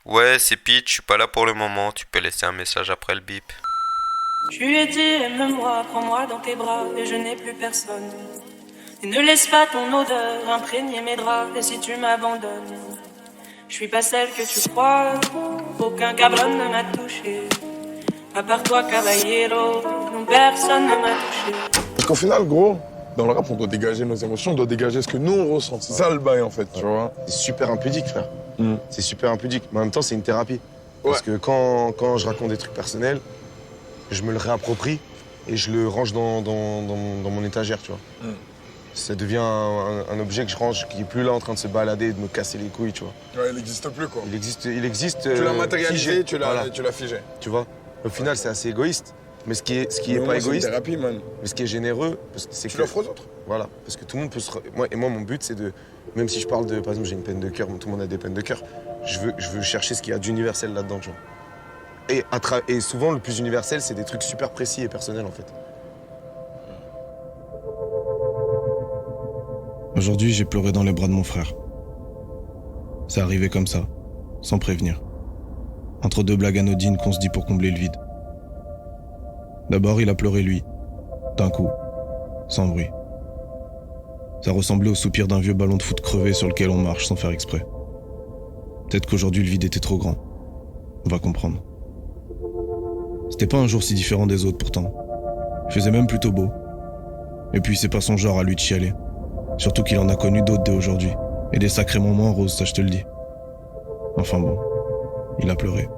Ouais, c'est Pete, je suis pas là pour le moment, tu peux laisser un message après le bip. Je lui ai dit, aime-moi, prends-moi dans tes bras, et je n'ai plus personne. Et ne laisse pas ton odeur imprégner mes draps, et si tu m'abandonnes, je suis pas celle que tu crois, aucun cabron ne m'a touché. À part toi, caballero, non, personne ne m'a touché. Parce qu'au final, gros, dans le rap, on doit dégager nos émotions, on doit dégager ce que nous, on ressent. C'est ça le bail, en fait, tu vois. C'est super impudique, frère. C'est super impudique. Mais en même temps, c'est une thérapie. Ouais. Parce que quand je raconte des trucs personnels, je me le réapproprie et je le range dans mon étagère, tu vois. Ça devient un objet que je range, qui est plus là en train de se balader et de me casser les couilles, tu vois. Ouais, il n'existe plus, quoi. Il existe. Tu l'as matérialisé, figé. tu l'as Voilà. figé. Tu vois. Au final, c'est assez égoïste. Mais ce qui est Mais pas moi, égoïste, c'est une thérapie, man. mais ce qui est généreux, parce que c'est Tu que... l'offres aux autres. Voilà, parce que tout le monde peut se... Moi, mon but, c'est de... Même si je parle de... Par exemple, j'ai une peine de cœur, tout le monde a des peines de cœur. Je veux chercher ce qu'il y a d'universel là-dedans, tu vois. Et souvent, le plus universel, c'est des trucs super précis et personnels, en fait. Aujourd'hui, j'ai pleuré dans les bras de mon frère. C'est arrivé comme ça, sans prévenir. Entre deux blagues anodines qu'on se dit pour combler le vide. D'abord, il a pleuré lui, d'un coup, sans bruit. Ça ressemblait au soupir d'un vieux ballon de foot crevé sur lequel on marche sans faire exprès. Peut-être qu'aujourd'hui le vide était trop grand. On va comprendre. C'était pas un jour si différent des autres pourtant. Il faisait même plutôt beau. Et puis c'est pas son genre à lui de chialer. Surtout qu'il en a connu d'autres dès aujourd'hui. Et des sacrés moments roses, ça je te le dis. Enfin bon, il a pleuré.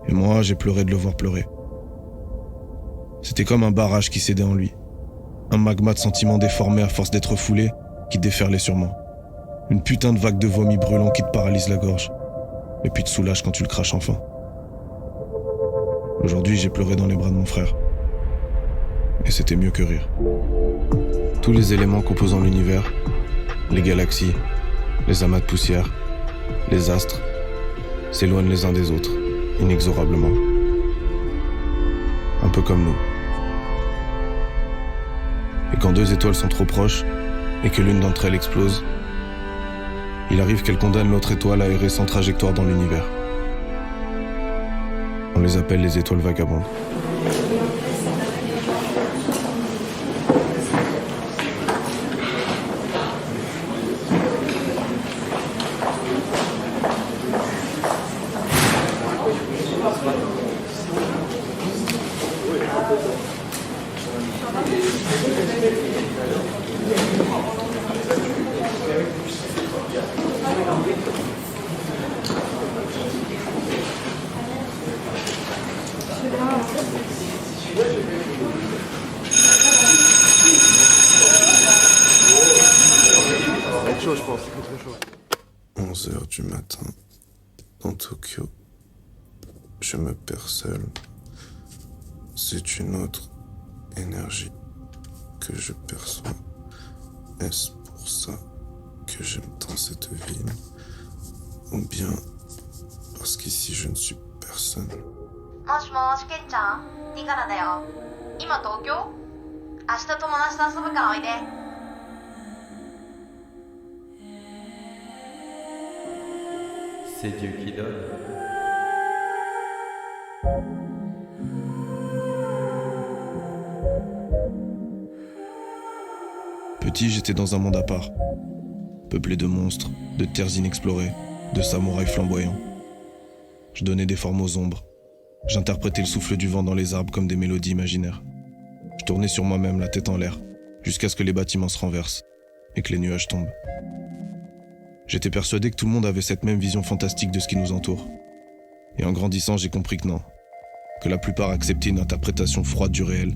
Et moi, j'ai pleuré de le voir pleurer. C'était comme un barrage qui cédait en lui. Un magma de sentiments déformés à force d'être foulé, qui déferlait sur moi. Une putain de vague de vomi brûlant qui te paralyse la gorge. Et puis te soulage quand tu le craches enfin. Aujourd'hui, j'ai pleuré dans les bras de mon frère. Et c'était mieux que rire. Tous les éléments composant l'univers, les galaxies, les amas de poussière, les astres, s'éloignent les uns des autres, inexorablement. Un peu comme nous. Et quand deux étoiles sont trop proches, et que l'une d'entre elles explose, il arrive qu'elle condamne l'autre étoile à errer sans trajectoire dans l'univers. On les appelle les étoiles vagabondes. Chaud, je pense. Très chaud. 11h du matin, dans Tokyo, je me perds seul. C'est une autre énergie que je perçois. Est-ce pour ça que j'aime tant cette ville? Ou bien parce qu'ici je ne suis personne? もしもし、ケンちゃん、リカナだよ。今東京？明日友達と遊ぶからおいで。C'est Dieu qui donne. Petit, j'étais dans un monde à part. Peuplé de monstres, de terres inexplorées, de samouraïs flamboyants. Je donnais des formes aux ombres. J'interprétais le souffle du vent dans les arbres comme des mélodies imaginaires. Je tournais sur moi-même la tête en l'air, jusqu'à ce que les bâtiments se renversent et que les nuages tombent. J'étais persuadé que tout le monde avait cette même vision fantastique de ce qui nous entoure. Et en grandissant, j'ai compris que non. Que la plupart acceptaient une interprétation froide du réel,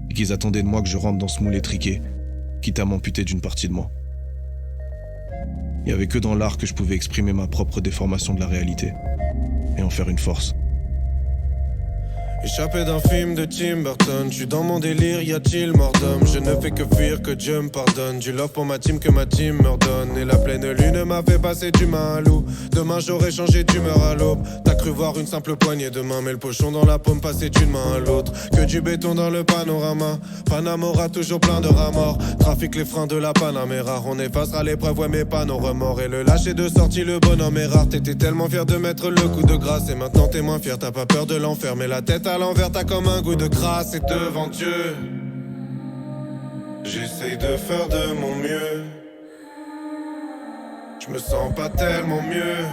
et qu'ils attendaient de moi que je rentre dans ce moule étriqué, quitte à m'amputer d'une partie de moi. Il n'y avait que dans l'art que je pouvais exprimer ma propre déformation de la réalité, et en faire une force. Échappé d'un film de Tim Burton, je suis dans mon délire, y a-t-il mort d'homme? Je ne fais que fuir, que Dieu me pardonne. Du love pour ma team, que ma team me redonne. Et la pleine lune m'a fait passer d'humain à loup. Demain j'aurais changé d'humeur à l'aube. T'as cru voir une simple poignée de main, mais le pochon dans la paume passait d'une main à l'autre. Que du béton dans le panorama. Panamora toujours plein de rats morts. Trafic les freins de la Panamera. On effacera l'épreuve, ouais mais pas nos remords. Et le lâcher de sortie, le bonhomme est rare. T'étais tellement fier de mettre le coup de grâce. Et maintenant t'es moins fier, t'as pas peur de l'enfer. Mais la tête à l'envers, t'as comme un goût de grâce. Et devant Dieu, j'essaye de faire de mon mieux. Je me sens pas tellement mieux.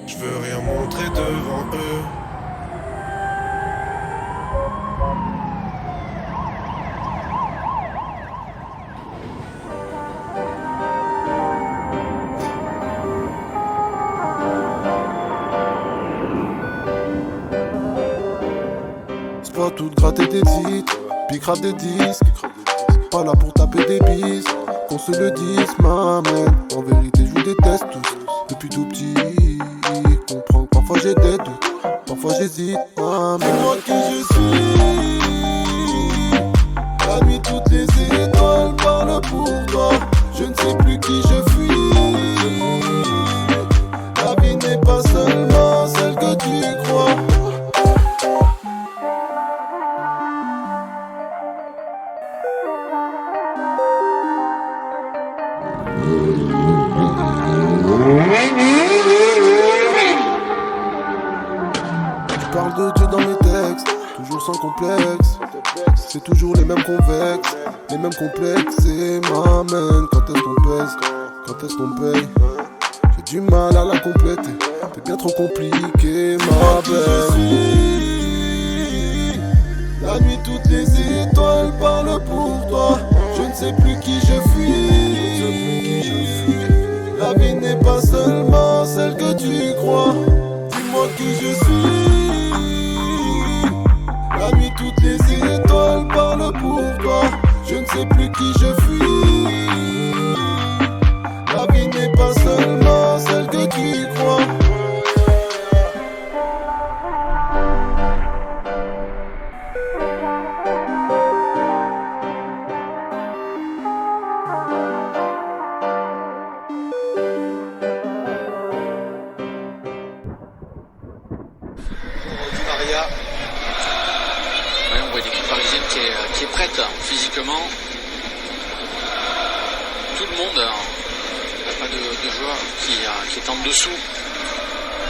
Je veux rien montrer devant eux. Pas tout gratter des titres, puis grave des disques. Pas là pour taper des bises, qu'on se le dise, maman. En vérité, je vous déteste tous, depuis tout petit. Comprends que parfois j'ai des doutes, parfois j'hésite, maman. Dis-moi qui je suis. La nuit, toutes les étoiles parlent pour toi. Je ne sais plus qui je suis. La vie n'est pas seulement celle que tu crois. Je parle de Dieu dans mes textes, toujours sans complexe. C'est toujours les mêmes convexes, les mêmes complexes. Et m'amène quand est-ce qu'on pèse, quand est-ce qu'on paye. J'ai du mal à la compléter, c'est bien trop compliqué, ma belle. La nuit, toutes les étoiles parlent pour toi. Je ne sais plus qui je fuis. La vie n'est pas seulement celle que tu crois. Dis-moi qui je suis. La nuit, toutes les étoiles parlent pour toi. Je ne sais plus qui je fuis. La vie n'est pas seulement celle que tu crois. Ouais, on voit une équipe parisienne qui est prête physiquement. Tout le monde, il n'y a pas de joueur qui est en dessous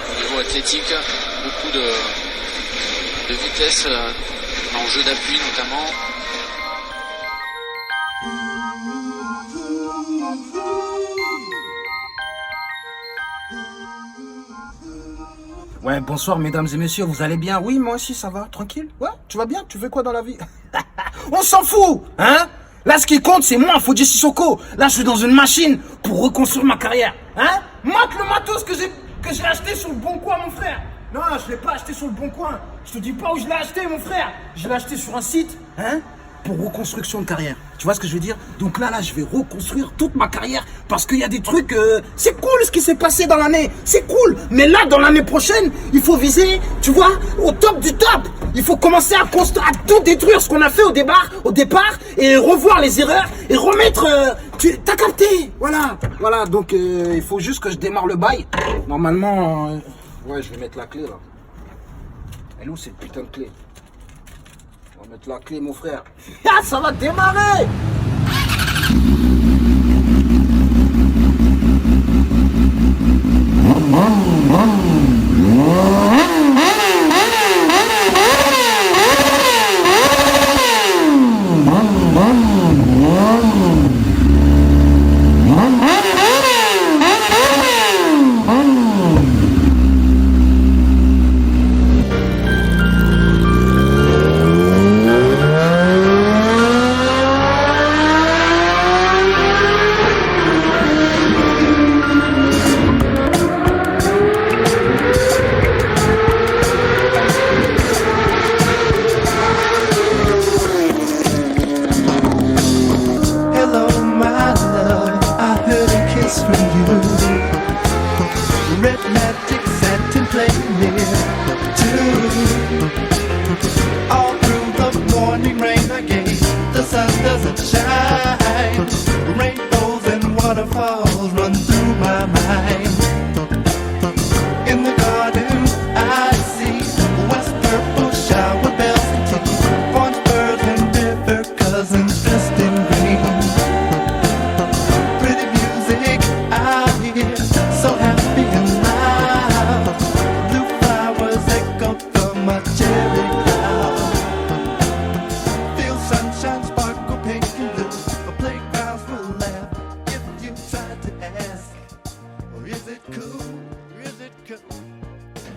au niveau athlétique. Beaucoup de vitesse en jeu d'appui notamment. Ouais, bonsoir mesdames et messieurs, vous allez bien? Oui, moi aussi ça va, tranquille. Ouais, tu vas bien? Tu fais quoi dans la vie? On s'en fout, hein? Là, ce qui compte, c'est moi, Fodji Sissoko. Là, je suis dans une machine pour reconstruire ma carrière, hein? Mate le matos que j'ai acheté sur le Bon Coin, mon frère. Non, je l'ai pas acheté sur le Bon Coin. Je te dis pas où je l'ai acheté, mon frère. Je l'ai acheté sur un site, hein? Pour reconstruction de carrière. Tu vois ce que je veux dire? Donc là, je vais reconstruire toute ma carrière parce qu'il y a des trucs... c'est cool ce qui s'est passé dans l'année. C'est cool. Mais là, dans l'année prochaine, il faut viser, tu vois, au top du top. Il faut commencer à tout détruire ce qu'on a fait au départ et revoir les erreurs et remettre... T'as capté? Voilà. Voilà, donc il faut juste que je démarre le bail. Normalement... ouais, je vais mettre la clé là. Elle est où cette putain de clé? On va mettre la clé, mon frère. Ah, ça va démarrer! Red magic satin play near to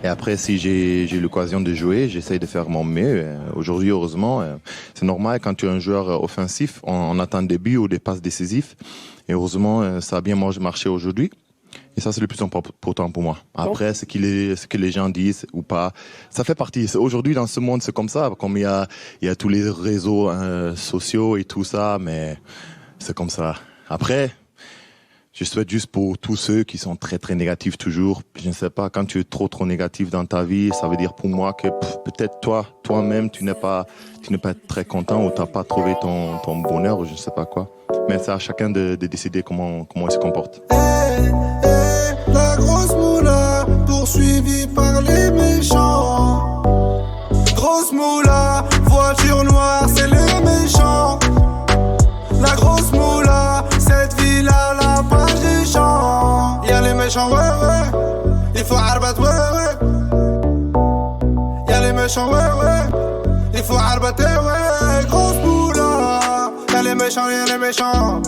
Et après, si j'ai l'occasion de jouer, j'essaye de faire mon mieux. Aujourd'hui, heureusement, c'est normal quand tu es un joueur offensif, on attend des buts ou des passes décisives. Et heureusement, ça a bien marché aujourd'hui. Et ça, c'est le plus important pour moi. Après, ce que les gens disent ou pas, ça fait partie. Aujourd'hui, dans ce monde, c'est comme ça. Comme il y a tous les réseaux sociaux et tout ça, mais c'est comme ça. Après, je souhaite juste pour tous ceux qui sont très très négatifs toujours. Je ne sais pas, quand tu es trop négatif dans ta vie, ça veut dire pour moi que peut-être toi-même, tu n'es pas très content ou tu n'as pas trouvé ton bonheur ou je ne sais pas quoi. Mais c'est à chacun de décider comment il se comporte. La grosse moula, poursuivie par les méchants. Grosse moula, voiture noire, c'est les méchants. La grosse moula, cette ville a la page des champs. Y'a les méchants, ouais, il faut arbat, ouais. Y'a les méchants, ouais, il faut arbater, ouais. Grosse moula, y'a les méchants.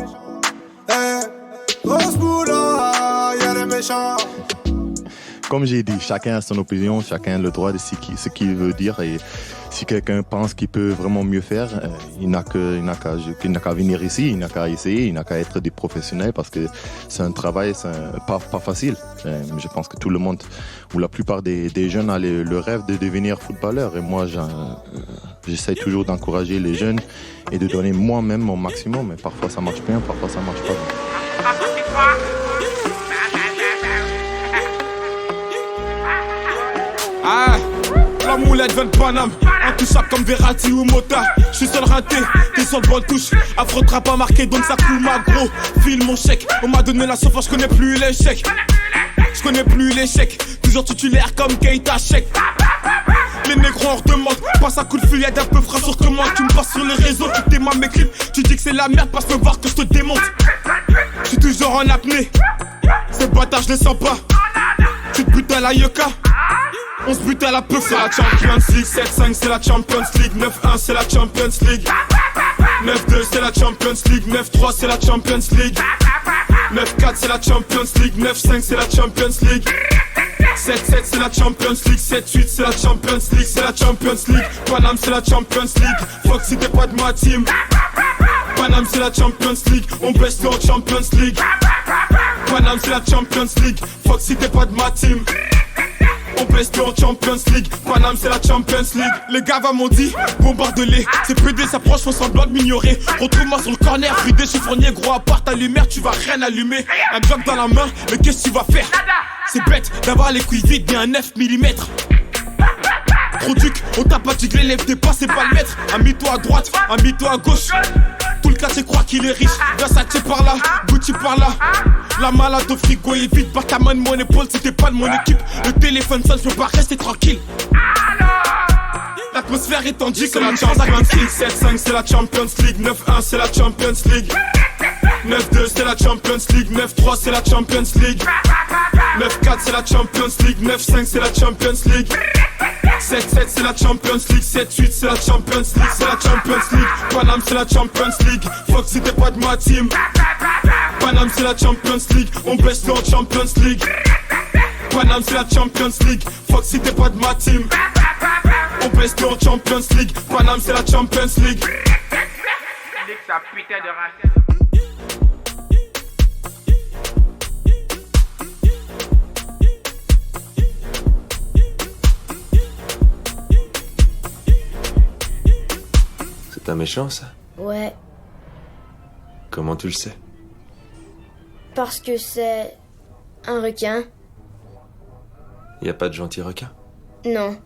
Grosse moula, y'a les méchants. Comme j'ai dit, chacun a son opinion, chacun a le droit de ce qu'il veut dire. Et si quelqu'un pense qu'il peut vraiment mieux faire, il n'a qu'à venir ici, il n'a qu'à essayer, il n'a qu'à être des professionnels parce que c'est un travail pas facile. Je pense que tout le monde, ou la plupart des jeunes a le rêve de devenir footballeur. Et moi, j'essaie toujours d'encourager les jeunes et de donner moi-même mon maximum. Mais parfois ça marche bien, parfois ça marche pas bien. Ah, la moulette vient de Paname, intouchable comme Verratti ou Mota. J'suis seul raté, t'es sur le bon touche. Affrontera pas marqué, donc ça coule ma gros. File mon chèque, on m'a donné la sauce, j'connais plus l'échec. J'connais plus l'échec, toujours titulaire comme Keita Cheikh. Les négros en redemande, passe un coup de fil, d'un peu frais sur commande. Tu me passes sur les réseaux, tu t'aimes mes clips. Tu dis que c'est la merde, passe me voir que je te démonte. J'suis toujours en apnée, ces bâtards je les sens pas. Tu te butes à la Yoka, on se bute à la peu. C'est la Champions League, 7-5 c'est la Champions League, 9-1 c'est la Champions League, 9-2 c'est la Champions League, 9-3 c'est la Champions League, 9-4 c'est la Champions League, 9-5 c'est la Champions League, 7-7 c'est la Champions League, 7-8 c'est la Champions League, c'est la Champions League. Paname c'est la Champions League, fuck si t'es pas de ma team. Paname c'est la Champions League, on baisse en Champions League. Paname c'est la Champions League, fuck si t'es pas de ma team. On baisse en Champions League, Paname c'est la Champions League. Les gars m'ont dit, bombarde-les. Ces PD s'approchent, font semblant de m'ignorer. Retrouve-moi sur le corner, fridé chiffonnier. Gros à part ta lumière, tu vas rien allumer. Un Glock dans la main, mais qu'est-ce que tu vas faire? C'est bête d'avoir les couilles vides, bien un 9 mm. Gros duc, on t'a pas tigré, lève tes pas, c'est pas le maître. Ami-toi à droite, ami-toi à gauche. Tout le quartier croit qu'il est riche. Versace par là, Gucci par là. La malade au frigo est vide, pas ta main de mon épaule, c'était pas de mon équipe. Le téléphone sonne, je peux pas rester tranquille. L'atmosphère est tendue comme la Champions League. 7-5 c'est la Champions League, 9-1 c'est la Champions League, 9-2 c'est la Champions League, 9-3 c'est la Champions League, 9-4 c'est la Champions League, 9-5 c'est la Champions League, 7-7 c'est la Champions League, 7-8 c'est la Champions League, c'est la Champions League. Paname c'est la Champions League, fuck si t'es pas de ma team. Paname c'est la Champions League, on baisse en Champions League. Paname c'est la Champions League, fuck si t'es pas de ma team. On baisse en Champions League, Paname c'est la Champions League. Ça putain de racisme. C'est un méchant, ça? Ouais, Comment tu le sais? parce que c'est un requin. Y a pas de gentil requin? Non.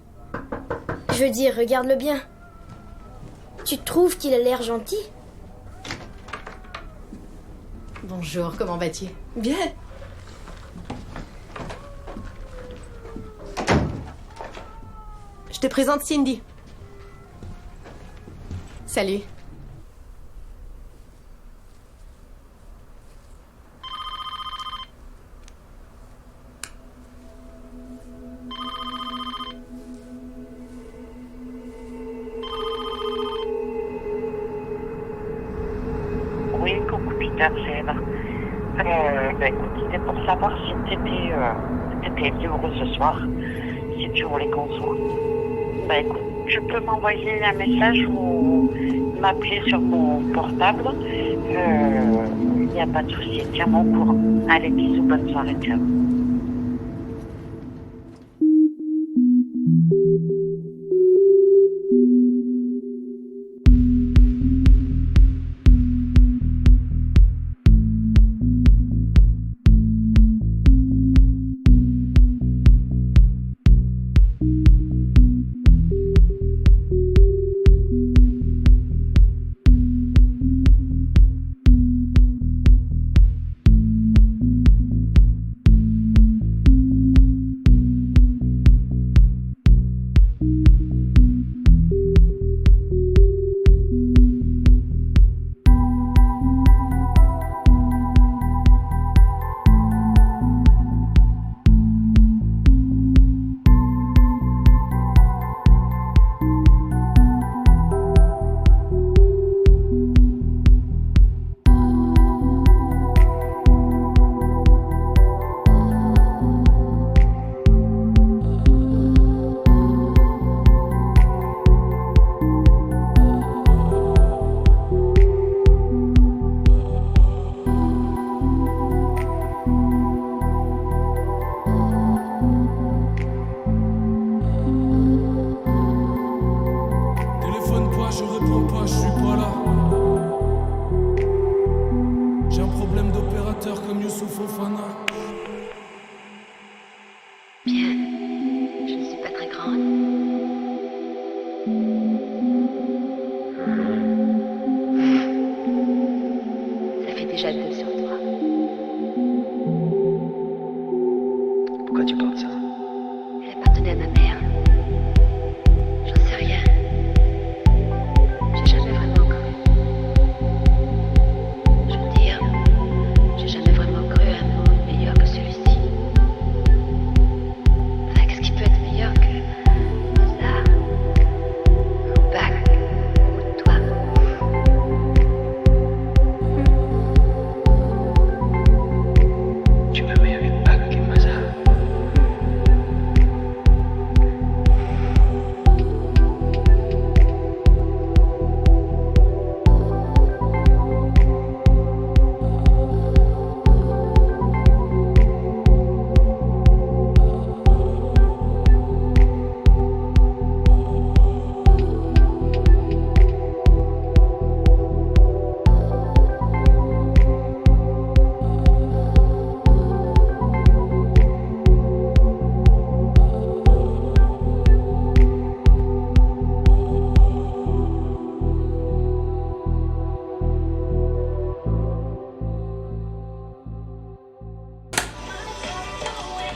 Je veux dire, regarde-le bien. Tu trouves qu'il a l'air gentil? Bonjour, comment vas-tu? Bien. Je te présente Cindy. Salut. Oui, coucou Peter, Gèvres. bah écoute, c'était pour savoir si t'étais libre ce soir, si tu voulais qu'on se voit. Bah écoute, tu peux m'envoyer un message ou m'appeler sur mon portable. Y a pas de souci, tiens-moi au courant. Allez, bisous, bonne soirée, ciao.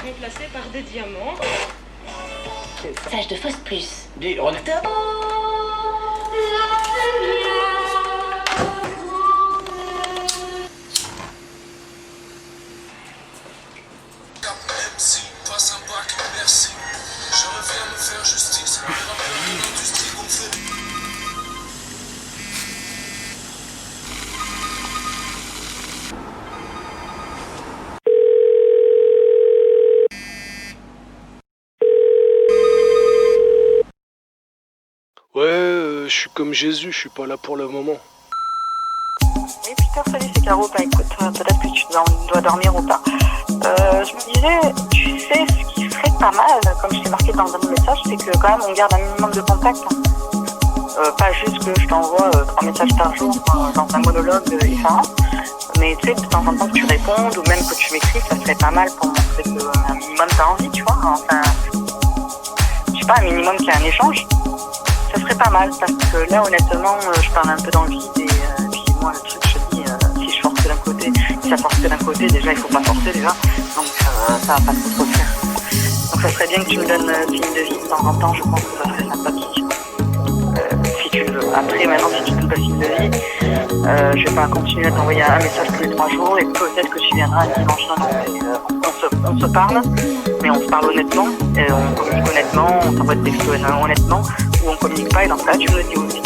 Remplacé par des diamants. Sage de fausse plus. Dis, Renata. MC, passe un bac, merci. Je reviens me faire justice. L'industrie gonflée. Ouais, je suis comme Jésus, je suis pas là pour le moment. Oui, Peter, salut, c'est Caro. Bah écoute, peut-être que tu dois dormir ou pas. Je me disais, tu sais, ce qui serait pas mal, comme je t'ai marqué dans un message, c'est que quand même on garde un minimum de contact. Pas juste que je t'envoie 3 messages par jour dans un monologue effarant, mais tu sais, de temps en temps que tu répondes ou même que tu m'écris, ça serait pas mal pour montrer qu'un minimum t'as envie, tu vois. Enfin, je sais pas, un minimum qu'il y a un échange. Ça serait pas mal parce que là honnêtement je parle un peu dans le vide et puis moi le truc je te dis si je force que d'un côté, si ça force que d'un côté déjà il faut pas forcer déjà donc ça va pas trop le faire. Donc ça serait bien que tu me donnes signe de vie de temps en temps, je pense que ça serait sympathique. Si tu le veux. Après maintenant si tu ne donnes pas signe de vie, je vais pas continuer à t'envoyer un message tous les 3 jours et peut-être que tu viendras un dimanche et on se parle, mais on se parle honnêtement, et on communique honnêtement, on s'envoie des textos honnêtement, ou on communique pas et dans ce cas tu me le dis aussi.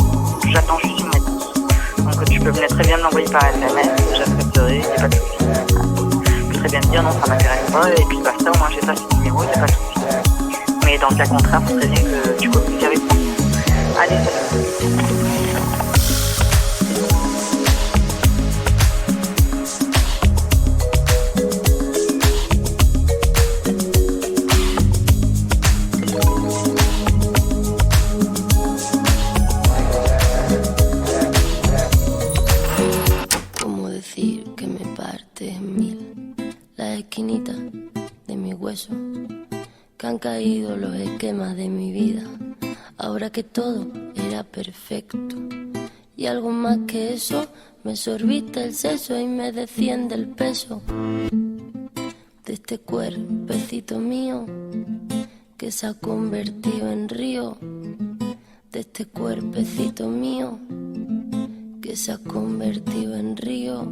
J'attends juste une réponse. Donc tu peux très bien me l'envoyer par SMS, j'accepterai, il n'y a pas de souci. viens de dire non, ça m'intéresse pas, et puis basta, au moins j'ai pas ce numéro, c'est pas de souci. Mais dans le cas contraire, il serait bien que tu communiques avec moi. Allez, salut. Que han caído los esquemas de mi vida, ahora que todo era perfecto. Y algo más que eso, me sorbiste el seso y me desciende el peso de este cuerpecito mío que se ha convertido en río, de este cuerpecito mío que se ha convertido en río.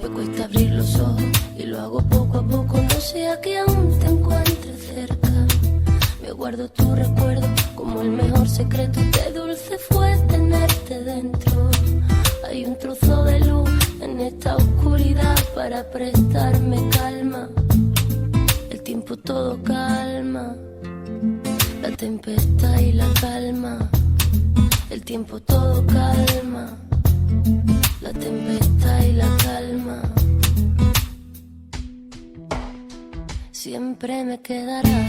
Me cuesta abrir los ojos y lo hago poco a poco, no sea que aún te encuentre cerca. Me guardo tu recuerdo como el mejor secreto, qué dulce fue tenerte dentro. Hay un trozo de luz en esta oscuridad para prestarme calma. El tiempo todo calma, la tempestad y la calma. El tiempo todo calma, la tempestad y la calma. Siempre me quedará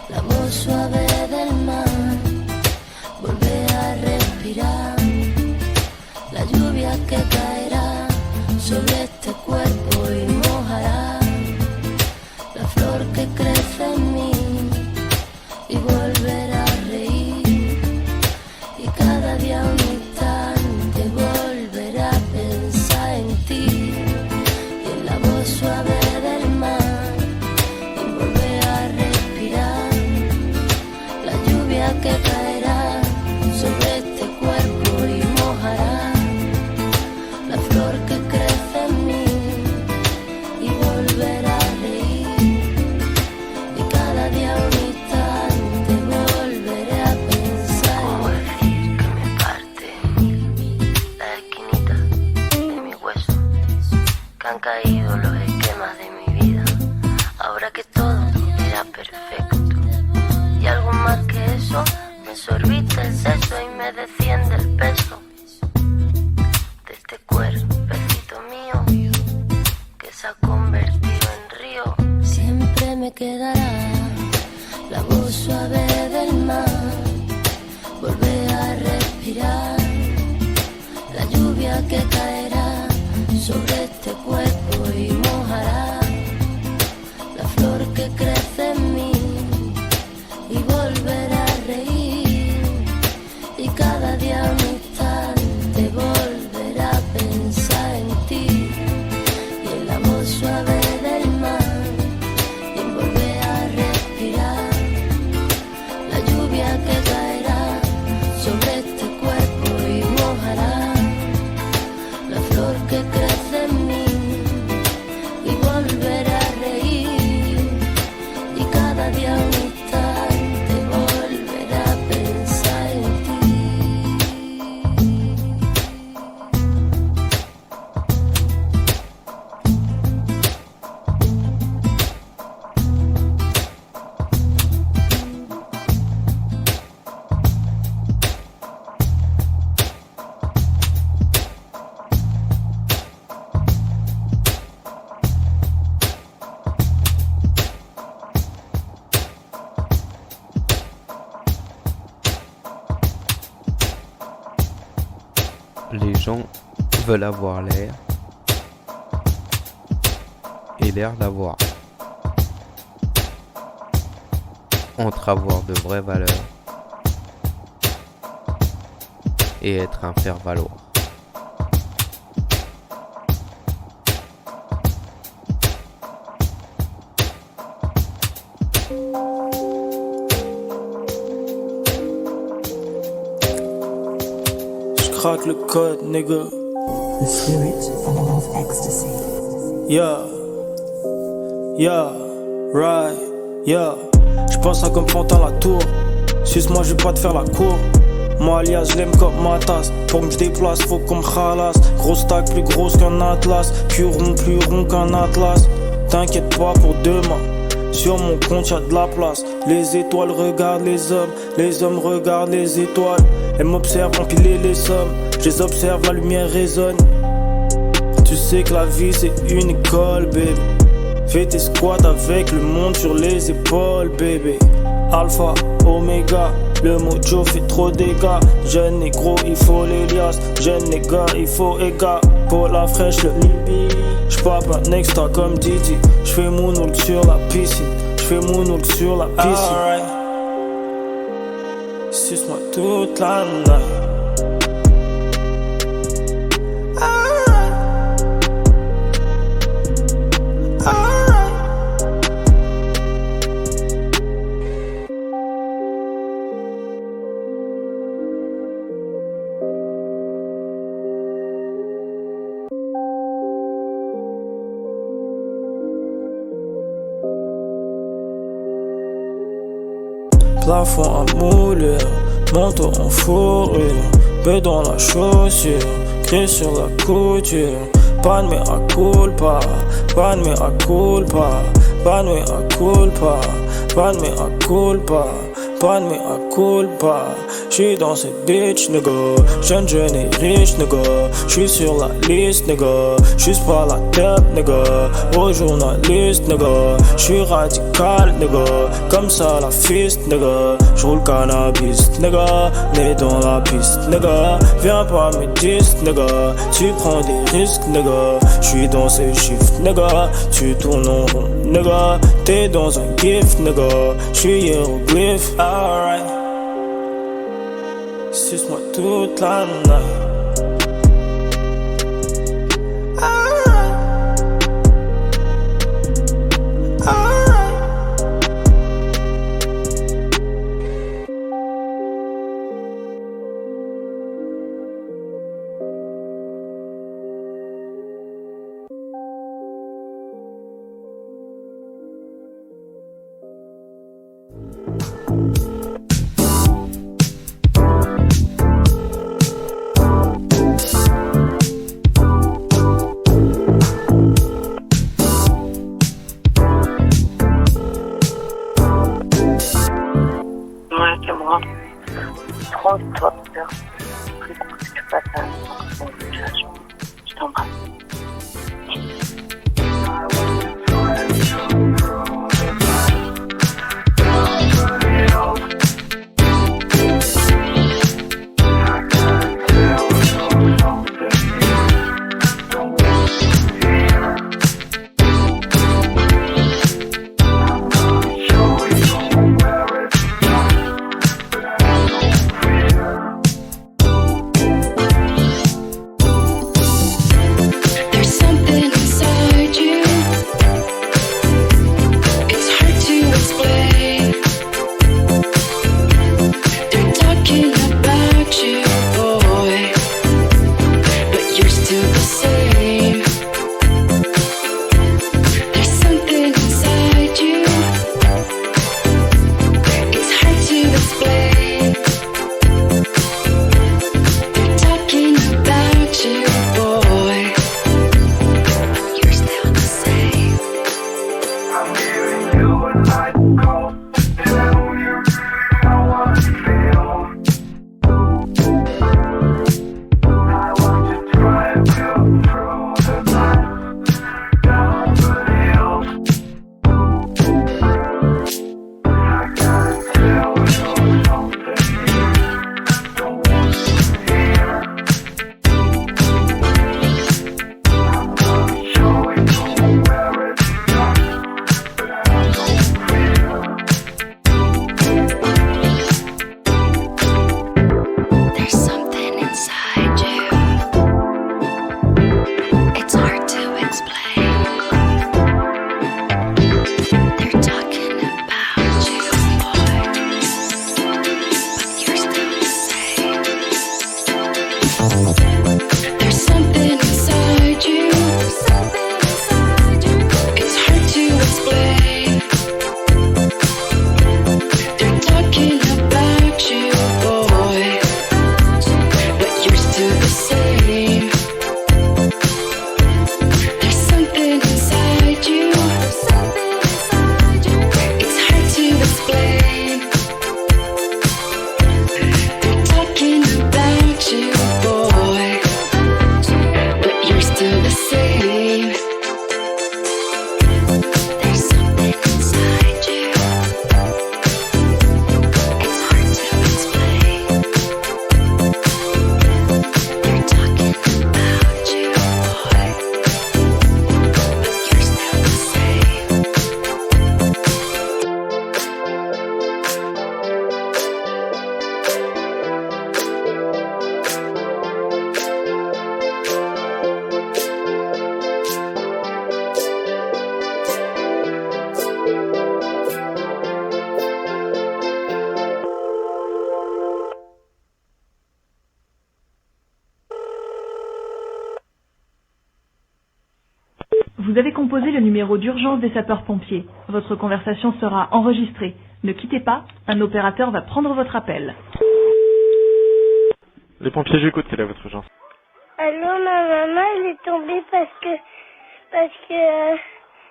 la voz suave del mar, volver a respirar, la lluvia que caerá sobre este cuerpo y mojará la flor que crece en mí y volver a reír, y cada día un instante volver a pensar en ti, y en la voz suave del mar, y volver a respirar, la lluvia que caerá sobre este cuerpo y mojará la flor que crece en mí, y volver a reír, y cada día un instante volveré a pensar. ¿Cómo decir que me parte la esquinita de mi hueso, que han caído los esquemas de mi vida, ahora que todo era perfecto, y algo más que eso, me sorbiste el seso y me desciende el peso de este cuerpecito mío que se ha convertido en río. Siempre me quedará la voz suave del mar, volver a respirar, la lluvia que caerá sobre este cuerpo y mojará la flor que crece en mí, y volver a reír, y cada día un instante volver a pensar en ti, y en la voz suave del mar, y en volver a respirar, la lluvia que caerá sobre este cuerpo y mojará la flor que crece en mí, y volver a reír, y cada día un instante volver a pensar en ti. Les gens veulent avoir l'air et l'air d'avoir. Entre avoir de vraies valeurs et être un faire-valoir. Craque le code, nigga. The spirit of ecstasy. Yeah, yeah, right, yeah. J'pense à comme Pantin la tour. Suce-moi, je vais pas te faire la cour. Moi alias je l'aime comme ma tasse. Pour que je déplace faut qu'on me khalasse. Grosse taille plus grosse qu'un atlas. Plus rond qu'un atlas. T'inquiète pas pour demain. Sur mon compte y'a de la place. Les étoiles regardent les hommes regardent les étoiles. Elles m'observent empiler les sommes. Je les observe, la lumière résonne. Tu sais que la vie c'est une école, bébé. Fais tes squats avec le monde sur les épaules, bébé. Alpha, Oméga, le mojo fait trop de dégâts. Jeune négro, il faut l'Elias. Jeune nègre, il faut Ega. Pour la fraîche, le Libye. J'pape un extra comme Didi. J'fais moonwalk sur la piscine. J'fais moonwalk sur la piscine. Alright. Suce-moi toute la night. Plafond à moulure, manteau en fourrure, peu dans la chaussure, gris sur la couture. Pas de mea culpa, pas de mea culpa, pas de mea culpa, pas de mea culpa, pas de mea culpa. J'suis dans cette bitch, nigga. Jeune et riche, nigga. J'suis sur la liste, nigga. Juste pas la tête, nigga. Au journaliste, nigga. J'suis radical, nigga. Comme ça la fist, nigga. J'roule cannabis, nigga. Né dans la piste, nigga. Viens pas me disques, nigga. Tu prends des risques, nigga. J'suis dans ces chiffres, nigga. Tu tournes en rond, nigga. T'es dans un gift, nigga. J'suis hiéroglyphe, alright. Suce-moi toute la night. Vous avez composé le numéro d'urgence des sapeurs-pompiers. Votre conversation sera enregistrée. Ne quittez pas, un opérateur va prendre votre appel. Les pompiers, j'écoute, quelle est votre urgence? Allô, ma maman, elle est tombée parce que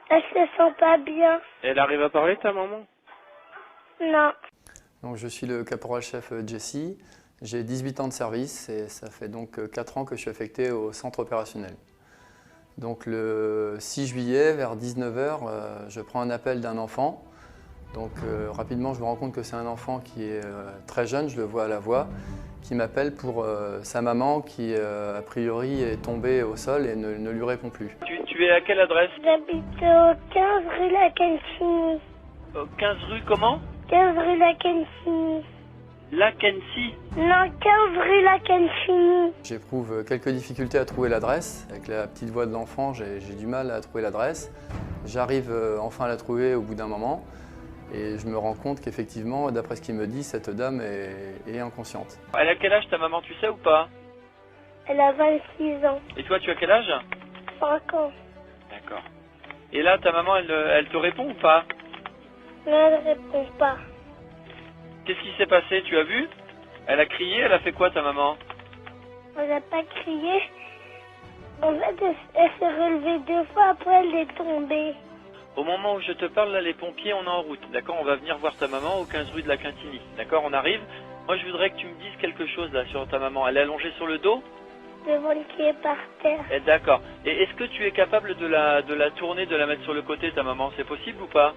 elle se sent pas bien. Elle arrive à parler, ta maman? Non. Donc, je suis le caporal-chef Jesse. J'ai 18 ans de service et ça fait donc 4 ans que je suis affecté au centre opérationnel. Donc le 6 juillet, vers 19h, je prends un appel d'un enfant. Donc rapidement, je me rends compte que c'est un enfant qui est très jeune, je le vois à la voix, qui m'appelle pour sa maman qui, a priori, est tombée au sol et ne lui répond plus. Tu es à quelle adresse? J'habite au 15 rue La Cancini. 15 rue comment? 15 rue La Cancini. La Kensi? Non, 15 rue La Cancini. J'éprouve quelques difficultés à trouver l'adresse. Avec la petite voix de l'enfant, j'ai du mal à trouver l'adresse. J'arrive enfin à la trouver au bout d'un moment. Et je me rends compte qu'effectivement, d'après ce qu'il me dit, cette dame est inconsciente. Elle a quel âge ta maman, tu sais ou pas? Elle a 26 ans. Et toi, tu as quel âge? 5 ans. D'accord. Et là, ta maman, elle te répond ou pas? Non, elle répond pas. Qu'est-ce qui s'est passé? Tu as vu? Elle a crié, elle a fait quoi ta maman? Elle n'a pas crié. En fait, elle s'est relevée 2 fois, après elle est tombée. Au moment où je te parle, là, les pompiers, on est en route, d'accord? On va venir voir ta maman au 15 rue de la Quintini, d'accord? On arrive. Moi, je voudrais que tu me dises quelque chose, là, sur ta maman. Elle est allongée sur le dos? Devant le pied par terre. Eh, d'accord. Et est-ce que tu es capable de la tourner, de la mettre sur le côté, ta maman? C'est possible ou pas?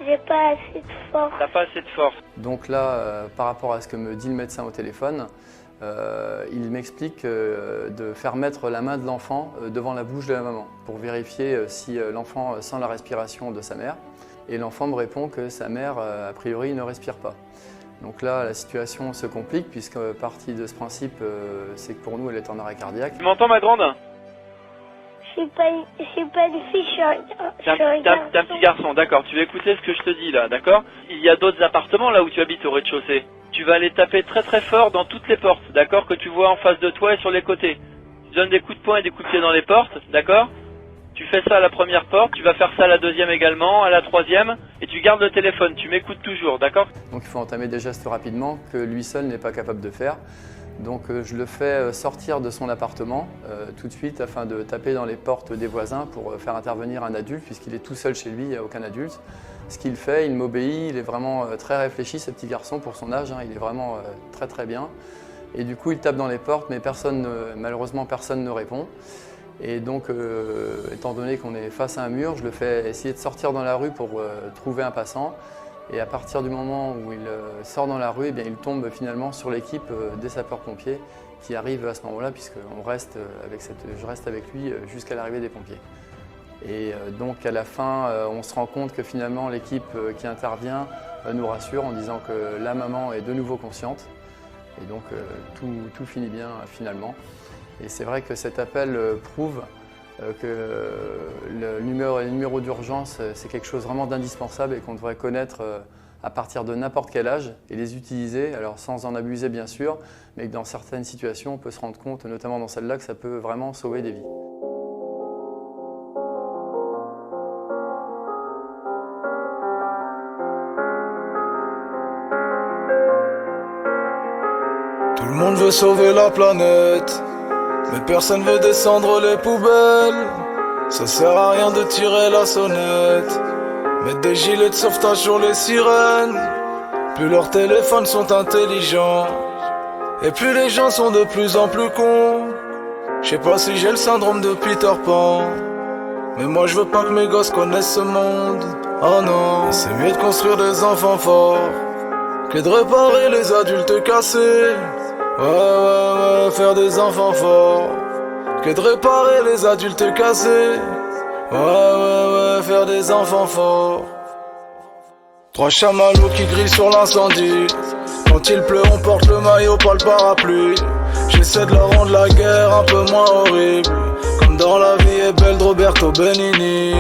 J'ai pas assez de force. T'as pas assez de force. Donc là, par rapport à ce que me dit le médecin au téléphone, il m'explique de faire mettre la main de l'enfant devant la bouche de la maman pour vérifier si l'enfant sent la respiration de sa mère. Et l'enfant me répond que sa mère, a priori, ne respire pas. Donc là, la situation se complique puisque partie de ce principe, c'est que pour nous, elle est en arrêt cardiaque. Tu m'entends, ma grande? Je suis pas une fille, je suis un garçon. T'es un petit garçon, d'accord. Tu vas écouter ce que je te dis là, d'accord? Il y a d'autres appartements là où tu habites au rez-de-chaussée. Tu vas aller taper très très fort dans toutes les portes, d'accord? Que tu vois en face de toi et sur les côtés. Tu donnes des coups de poing et des coups de pied dans les portes, d'accord? Tu fais ça à la première porte, tu vas faire ça à la deuxième également, à la troisième, et tu gardes le téléphone, tu m'écoutes toujours, d'accord? Donc il faut entamer des gestes rapidement que lui seul n'est pas capable de faire. Donc je le fais sortir de son appartement tout de suite afin de taper dans les portes des voisins pour faire intervenir un adulte puisqu'il est tout seul chez lui, il n'y a aucun adulte. Ce qu'il fait, il m'obéit, il est vraiment très réfléchi, ce petit garçon pour son âge, hein, il est vraiment très très bien. Et du coup il tape dans les portes mais malheureusement personne ne répond. Et donc étant donné qu'on est face à un mur, je le fais essayer de sortir dans la rue pour trouver un passant. Et à partir du moment où il sort dans la rue, eh bien, il tombe finalement sur l'équipe des sapeurs-pompiers qui arrive à ce moment-là, puisque je reste avec lui jusqu'à l'arrivée des pompiers. Et donc à la fin, on se rend compte que finalement l'équipe qui intervient nous rassure en disant que la maman est de nouveau consciente. Et donc tout finit bien finalement. Et c'est vrai que cet appel prouve que le numéro d'urgence, c'est quelque chose vraiment d'indispensable et qu'on devrait connaître à partir de n'importe quel âge et les utiliser, alors sans en abuser bien sûr, mais que dans certaines situations, on peut se rendre compte, notamment dans celle-là, que ça peut vraiment sauver des vies. Tout le monde veut sauver la planète, mais personne veut descendre les poubelles. Ça sert à rien de tirer la sonnette, mettre des gilets de sauvetage sur les sirènes. Plus leurs téléphones sont intelligents, et plus les gens sont de plus en plus cons. Je sais pas si j'ai le syndrome de Peter Pan, mais moi je veux pas que mes gosses connaissent ce monde. Oh non, c'est mieux de construire des enfants forts que de réparer les adultes cassés. Ouais, faire des enfants forts que de réparer les adultes cassés. Ouais, faire des enfants forts. 3 chamallows qui grillent sur l'incendie. Quand il pleut, on porte le maillot, pas le parapluie. J'essaie de leur rendre la guerre un peu moins horrible, comme dans La vie est belle de Roberto Benigni.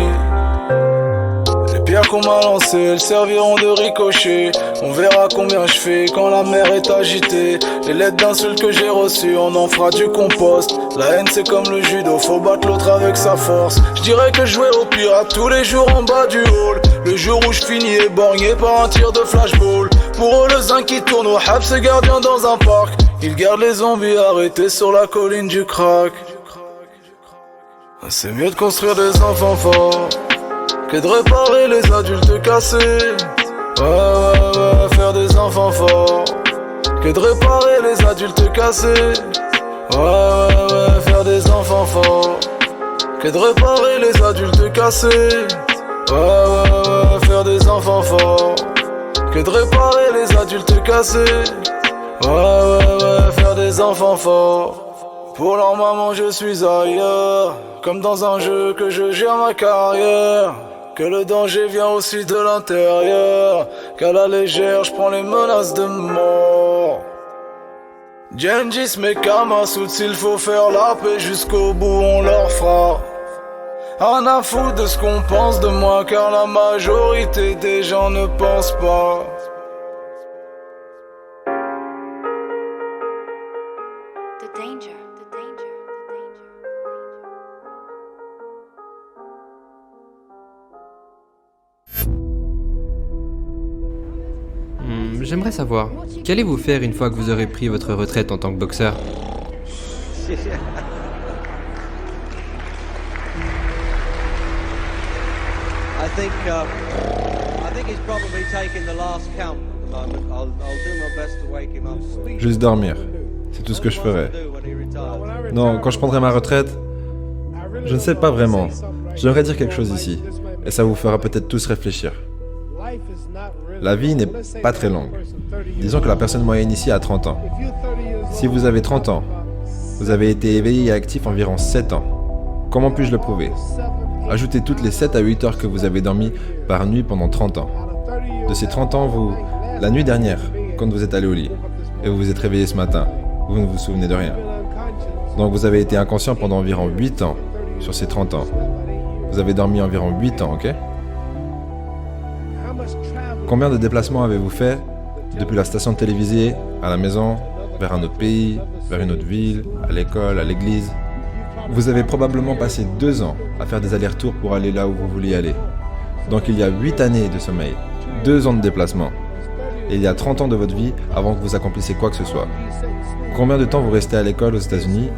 Les pierres qu'on m'a lancées, elles serviront de ricochet. On verra combien je fais quand la mer est agitée. Les lettres d'insultes que j'ai reçues, on en fera du compost. La haine c'est comme le judo, faut battre l'autre avec sa force. Je dirais que je jouais au pirate tous les jours en bas du hall. Le jour où je finis éborgné par un tir de flashball. Pour eux le zinc qui tourne au hab, c'est gardien dans un parc. Ils gardent les zombies arrêtés sur la colline du crack. C'est mieux de construire des enfants forts que de réparer les adultes cassés. Ouais, faire des enfants forts que de réparer les adultes cassés. Ouais, faire des enfants forts que de réparer les adultes cassés. Ouais, faire des enfants forts que de réparer les adultes cassés. Ouais, faire des enfants forts. Pour leur maman je suis ailleurs, comme dans un jeu que je gère ma carrière. Que le danger vient aussi de l'intérieur, qu'à la légère je prends les menaces de mort. Gengis mes Kamasuts, s'il faut faire la paix jusqu'au bout on leur fera. Rien à foutre de ce qu'on pense de moi, car la majorité des gens ne pensent pas. J'aimerais savoir, qu'allez-vous faire une fois que vous aurez pris votre retraite en tant que boxeur? I think he's probably taking the last count at the moment. I'll do my best to wake him up. Juste dormir. C'est tout ce que je ferai. Non, quand je prendrai ma retraite, je ne sais pas vraiment. J'aimerais dire quelque chose ici, et ça vous fera peut-être tous réfléchir. La vie n'est pas très longue. Disons que la personne moyenne ici a 30 ans. Si vous avez 30 ans, vous avez été éveillé et actif environ 7 ans. Comment puis-je le prouver? Ajoutez toutes les 7 à 8 heures que vous avez dormi par nuit pendant 30 ans. De ces 30 ans, la nuit dernière, quand vous êtes allé au lit, et vous vous êtes réveillé ce matin, vous ne vous souvenez de rien. Donc vous avez été inconscient pendant environ 8 ans sur ces 30 ans. Vous avez dormi environ 8 ans, ok? Combien de déplacements avez-vous fait depuis la station télévisée, à la maison, vers un autre pays, vers une autre ville, à l'école, à l'église? Vous avez probablement passé 2 ans à faire des allers-retours pour aller là où vous vouliez aller. Donc il y a 8 années de sommeil, 2 ans de déplacement. Et il y a 30 ans de votre vie avant que vous accomplissiez quoi que ce soit. Combien de temps vous restez à l'école aux États-Unis?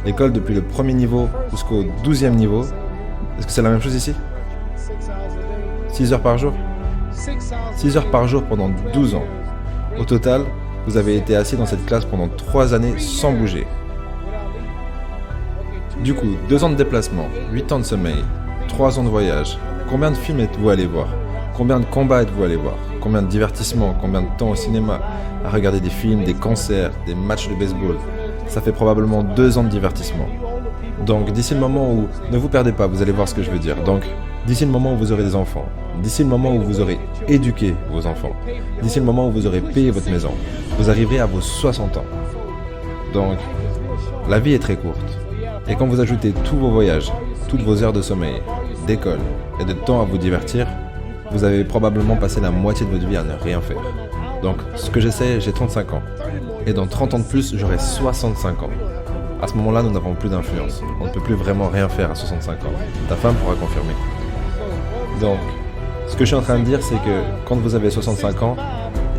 L'école depuis le premier niveau jusqu'au 12e niveau. Est-ce que c'est la même chose ici? 6 heures par jour? 6 heures par jour pendant 12 ans. Au total, vous avez été assis dans cette classe pendant 3 années sans bouger. Du coup, 2 ans de déplacement, 8 ans de sommeil, 3 ans de voyage. Combien de films êtes-vous allé voir? Combien de combats êtes-vous allé voir? Combien de divertissements? Combien de temps au cinéma? À regarder des films, des concerts, des matchs de baseball. Ça fait probablement 2 ans de divertissement. Donc d'ici le moment où... Ne vous perdez pas, vous allez voir ce que je veux dire. Donc d'ici le moment où vous aurez des enfants, d'ici le moment où vous aurez éduqué vos enfants, d'ici le moment où vous aurez payé votre maison, vous arriverez à vos 60 ans. Donc, la vie est très courte. Et quand vous ajoutez tous vos voyages, toutes vos heures de sommeil, d'école et de temps à vous divertir, vous avez probablement passé la moitié de votre vie à ne rien faire. Donc, ce que j'essaie, j'ai 35 ans. Et dans 30 ans de plus, j'aurai 65 ans. À ce moment-là, nous n'avons plus d'influence. On ne peut plus vraiment rien faire à 65 ans. Ta femme pourra confirmer. Donc, ce que je suis en train de dire, c'est que quand vous avez 65 ans,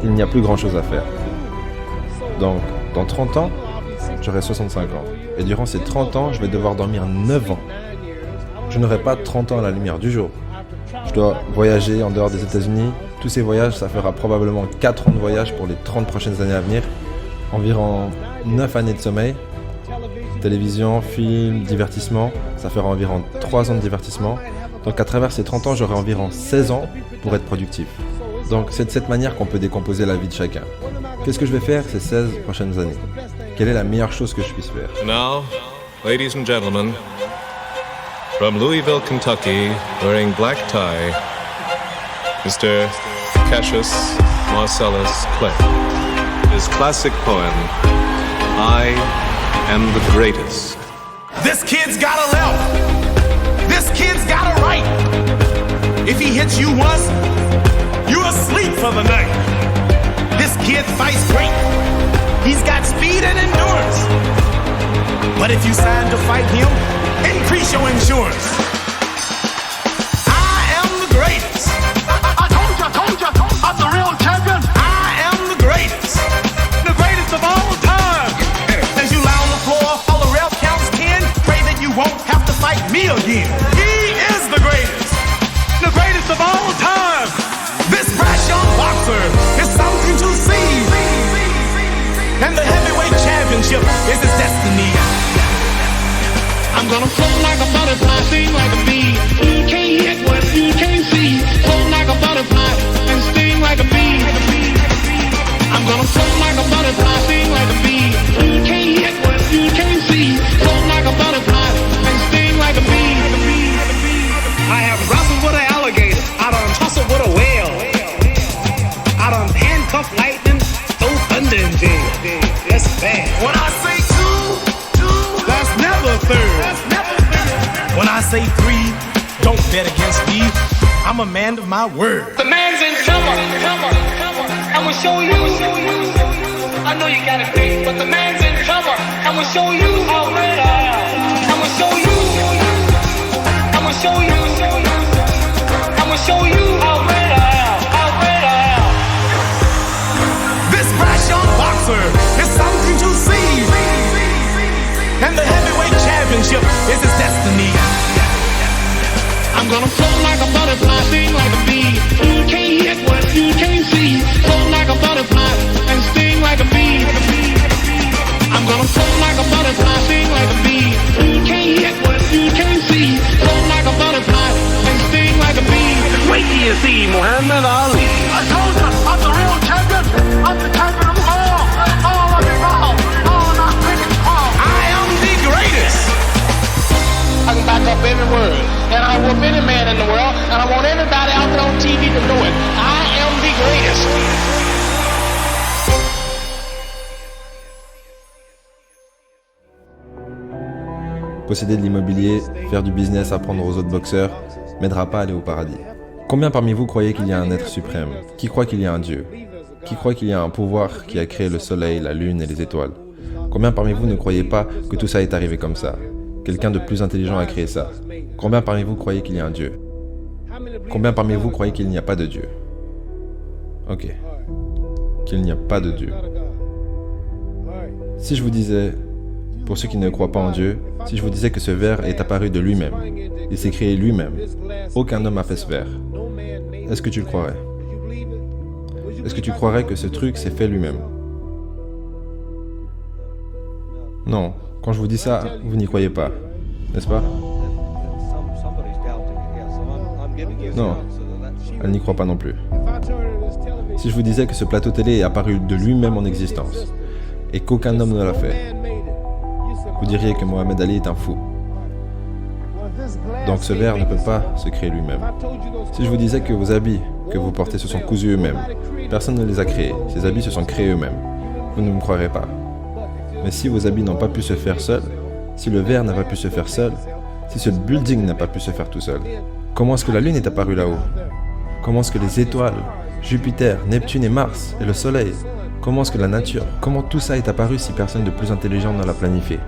il n'y a plus grand-chose à faire. Donc, dans 30 ans, j'aurai 65 ans. Et durant ces 30 ans, je vais devoir dormir 9 ans. Je n'aurai pas 30 ans à la lumière du jour. Je dois voyager en dehors des États-Unis. Tous ces voyages, ça fera probablement 4 ans de voyage pour les 30 prochaines années à venir. Environ 9 années de sommeil. Télévision, film, divertissement, ça fera environ 3 ans de divertissement. Donc à travers ces 30 ans, j'aurai environ 16 ans pour être productif. Donc c'est de cette manière qu'on peut décomposer la vie de chacun. Qu'est-ce que je vais faire ces 16 prochaines années? Quelle est la meilleure chose que je puisse faire? Now, ladies and gentlemen, from Louisville, Kentucky, wearing black tie, Mr. Cassius Marcellus Clay. His classic poem, I am the greatest. This kid's got a left. This kid's got a right. If he hits you once, Smith fights great. He's got speed and endurance. But if you sign to fight him, increase your insurance. I am the greatest. I told you, I'm the real champion. I am the greatest of all time. As you lie on the floor, all the ref counts 10. Pray that you won't have to fight me again. He is the greatest of all time. This brash young boxer is something to see. And the heavyweight championship is his destiny. I'm gonna float like a butterfly, sting like a bee. You can't hit what you can't see. Float like a butterfly and sting like a bee. I'm gonna float like a butterfly, sting like a bee. You can't hit what you can't see. Float like a butterfly and sting like a bee. I have wrestled with an alligator. I done tussled with a whale. I done handcuffed lightning, throw thunder in jail. That's bad. When I say two, that's never third. When I say three, don't bet against me. I'm a man of my word. The man's in trouble. I'ma show you. I know you got it big, but the man's in trouble. I'ma show you how great I am. I'ma show you. I'ma show you. I'ma show you how great I am. How great I am. This brash young boxer is something to see. And the heavyweight championship is his destiny. I'm gonna float like a butterfly, sting like a bee. You can't hit what you can't see. Float like a butterfly and sting like a bee. I'm gonna float like a butterfly, sting like a bee. You can't hit what you can't see. Float like a butterfly and sting like a bee. Wait till you see Muhammad Ali. I told you, I'm the real champion. I'm the champion of all. All of it all. All not picking all. I am the greatest. I can back up every word. And I want any man in the world, and I want everybody out there on TV to know it. I am the greatest. Posséder de l'immobilier, faire du business, apprendre aux autres boxeurs, m'aidera pas à aller au paradis. Combien parmi vous croyez qu'il y a un être suprême? Qui croit qu'il y a un Dieu? Qui croit qu'il y a un pouvoir qui a créé le soleil, la lune et les étoiles? Combien parmi vous ne croyez pas que tout ça est arrivé comme ça? Quelqu'un de plus intelligent a créé ça. Combien parmi vous croyez qu'il y a un Dieu? Combien parmi vous croyez qu'il n'y a pas de Dieu? Ok. Qu'il n'y a pas de Dieu. Si je vous disais, pour ceux qui ne croient pas en Dieu, si je vous disais que ce verre est apparu de lui-même, il s'est créé lui-même, aucun homme n'a fait ce verre, est-ce que tu le croirais? Est-ce que tu croirais que ce truc s'est fait lui-même? Non. Quand je vous dis ça, vous n'y croyez pas, n'est-ce pas? Non, elle n'y croit pas non plus. Si je vous disais que ce plateau télé est apparu de lui-même en existence, et qu'aucun homme ne l'a fait, vous diriez que Mohamed Ali est un fou. Donc ce verre ne peut pas se créer lui-même. Si je vous disais que vos habits que vous portez se sont cousus eux-mêmes, personne ne les a créés, ces habits se sont créés eux-mêmes, vous ne me croirez pas. Mais si vos habits n'ont pas pu se faire seuls, si le verre n'a pas pu se faire seul, si ce building n'a pas pu se faire tout seul, comment est-ce que la Lune est apparue là-haut? Comment est-ce que les étoiles, Jupiter, Neptune et Mars, et le Soleil, comment est-ce que la nature, comment tout ça est apparu si personne de plus intelligent ne l'a planifié?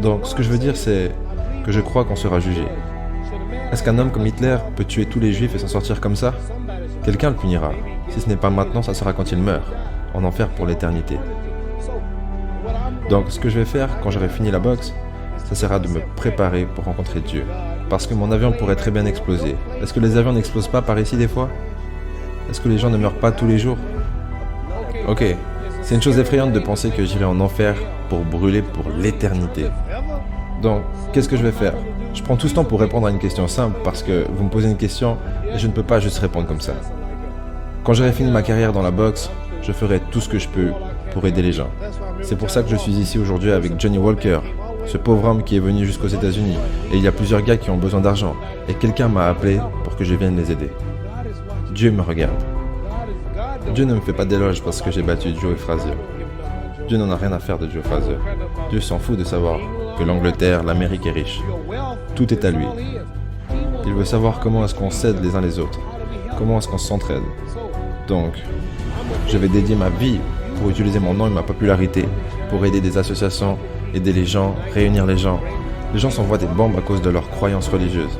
Donc ce que je veux dire c'est que je crois qu'on sera jugé. Est-ce qu'un homme comme Hitler peut tuer tous les juifs et s'en sortir comme ça? Quelqu'un le punira. Si ce n'est pas maintenant, ça sera quand il meurt, en enfer pour l'éternité. Donc ce que je vais faire quand j'aurai fini la boxe, ça sera de me préparer pour rencontrer Dieu. Parce que mon avion pourrait très bien exploser. Est-ce que les avions n'explosent pas par ici des fois? Est-ce que les gens ne meurent pas tous les jours? Ok, c'est une chose effrayante de penser que j'irai en enfer pour brûler pour l'éternité. Donc, qu'est-ce que je vais faire? Je prends tout ce temps pour répondre à une question simple parce que vous me posez une question et je ne peux pas juste répondre comme ça. Quand j'aurai fini ma carrière dans la boxe, je ferai tout ce que je peux pour aider les gens. C'est pour ça que je suis ici aujourd'hui avec Johnny Walker, ce pauvre homme qui est venu jusqu'aux États-Unis. Et il y a plusieurs gars qui ont besoin d'argent. Et quelqu'un m'a appelé pour que je vienne les aider. Dieu me regarde. Dieu ne me fait pas d'éloge parce que j'ai battu Joe Frazier. Dieu n'en a rien à faire de Joe Frazier. Dieu s'en fout de savoir que l'Angleterre, l'Amérique est riche. Tout est à lui. Il veut savoir comment est-ce qu'on s'aide les uns les autres. Comment est-ce qu'on s'entraide. Donc, Je vais dédier ma vie pour utiliser mon nom et ma popularité, pour aider des associations, aider les gens, réunir les gens. Les gens s'envoient des bombes à cause de leurs croyances religieuses.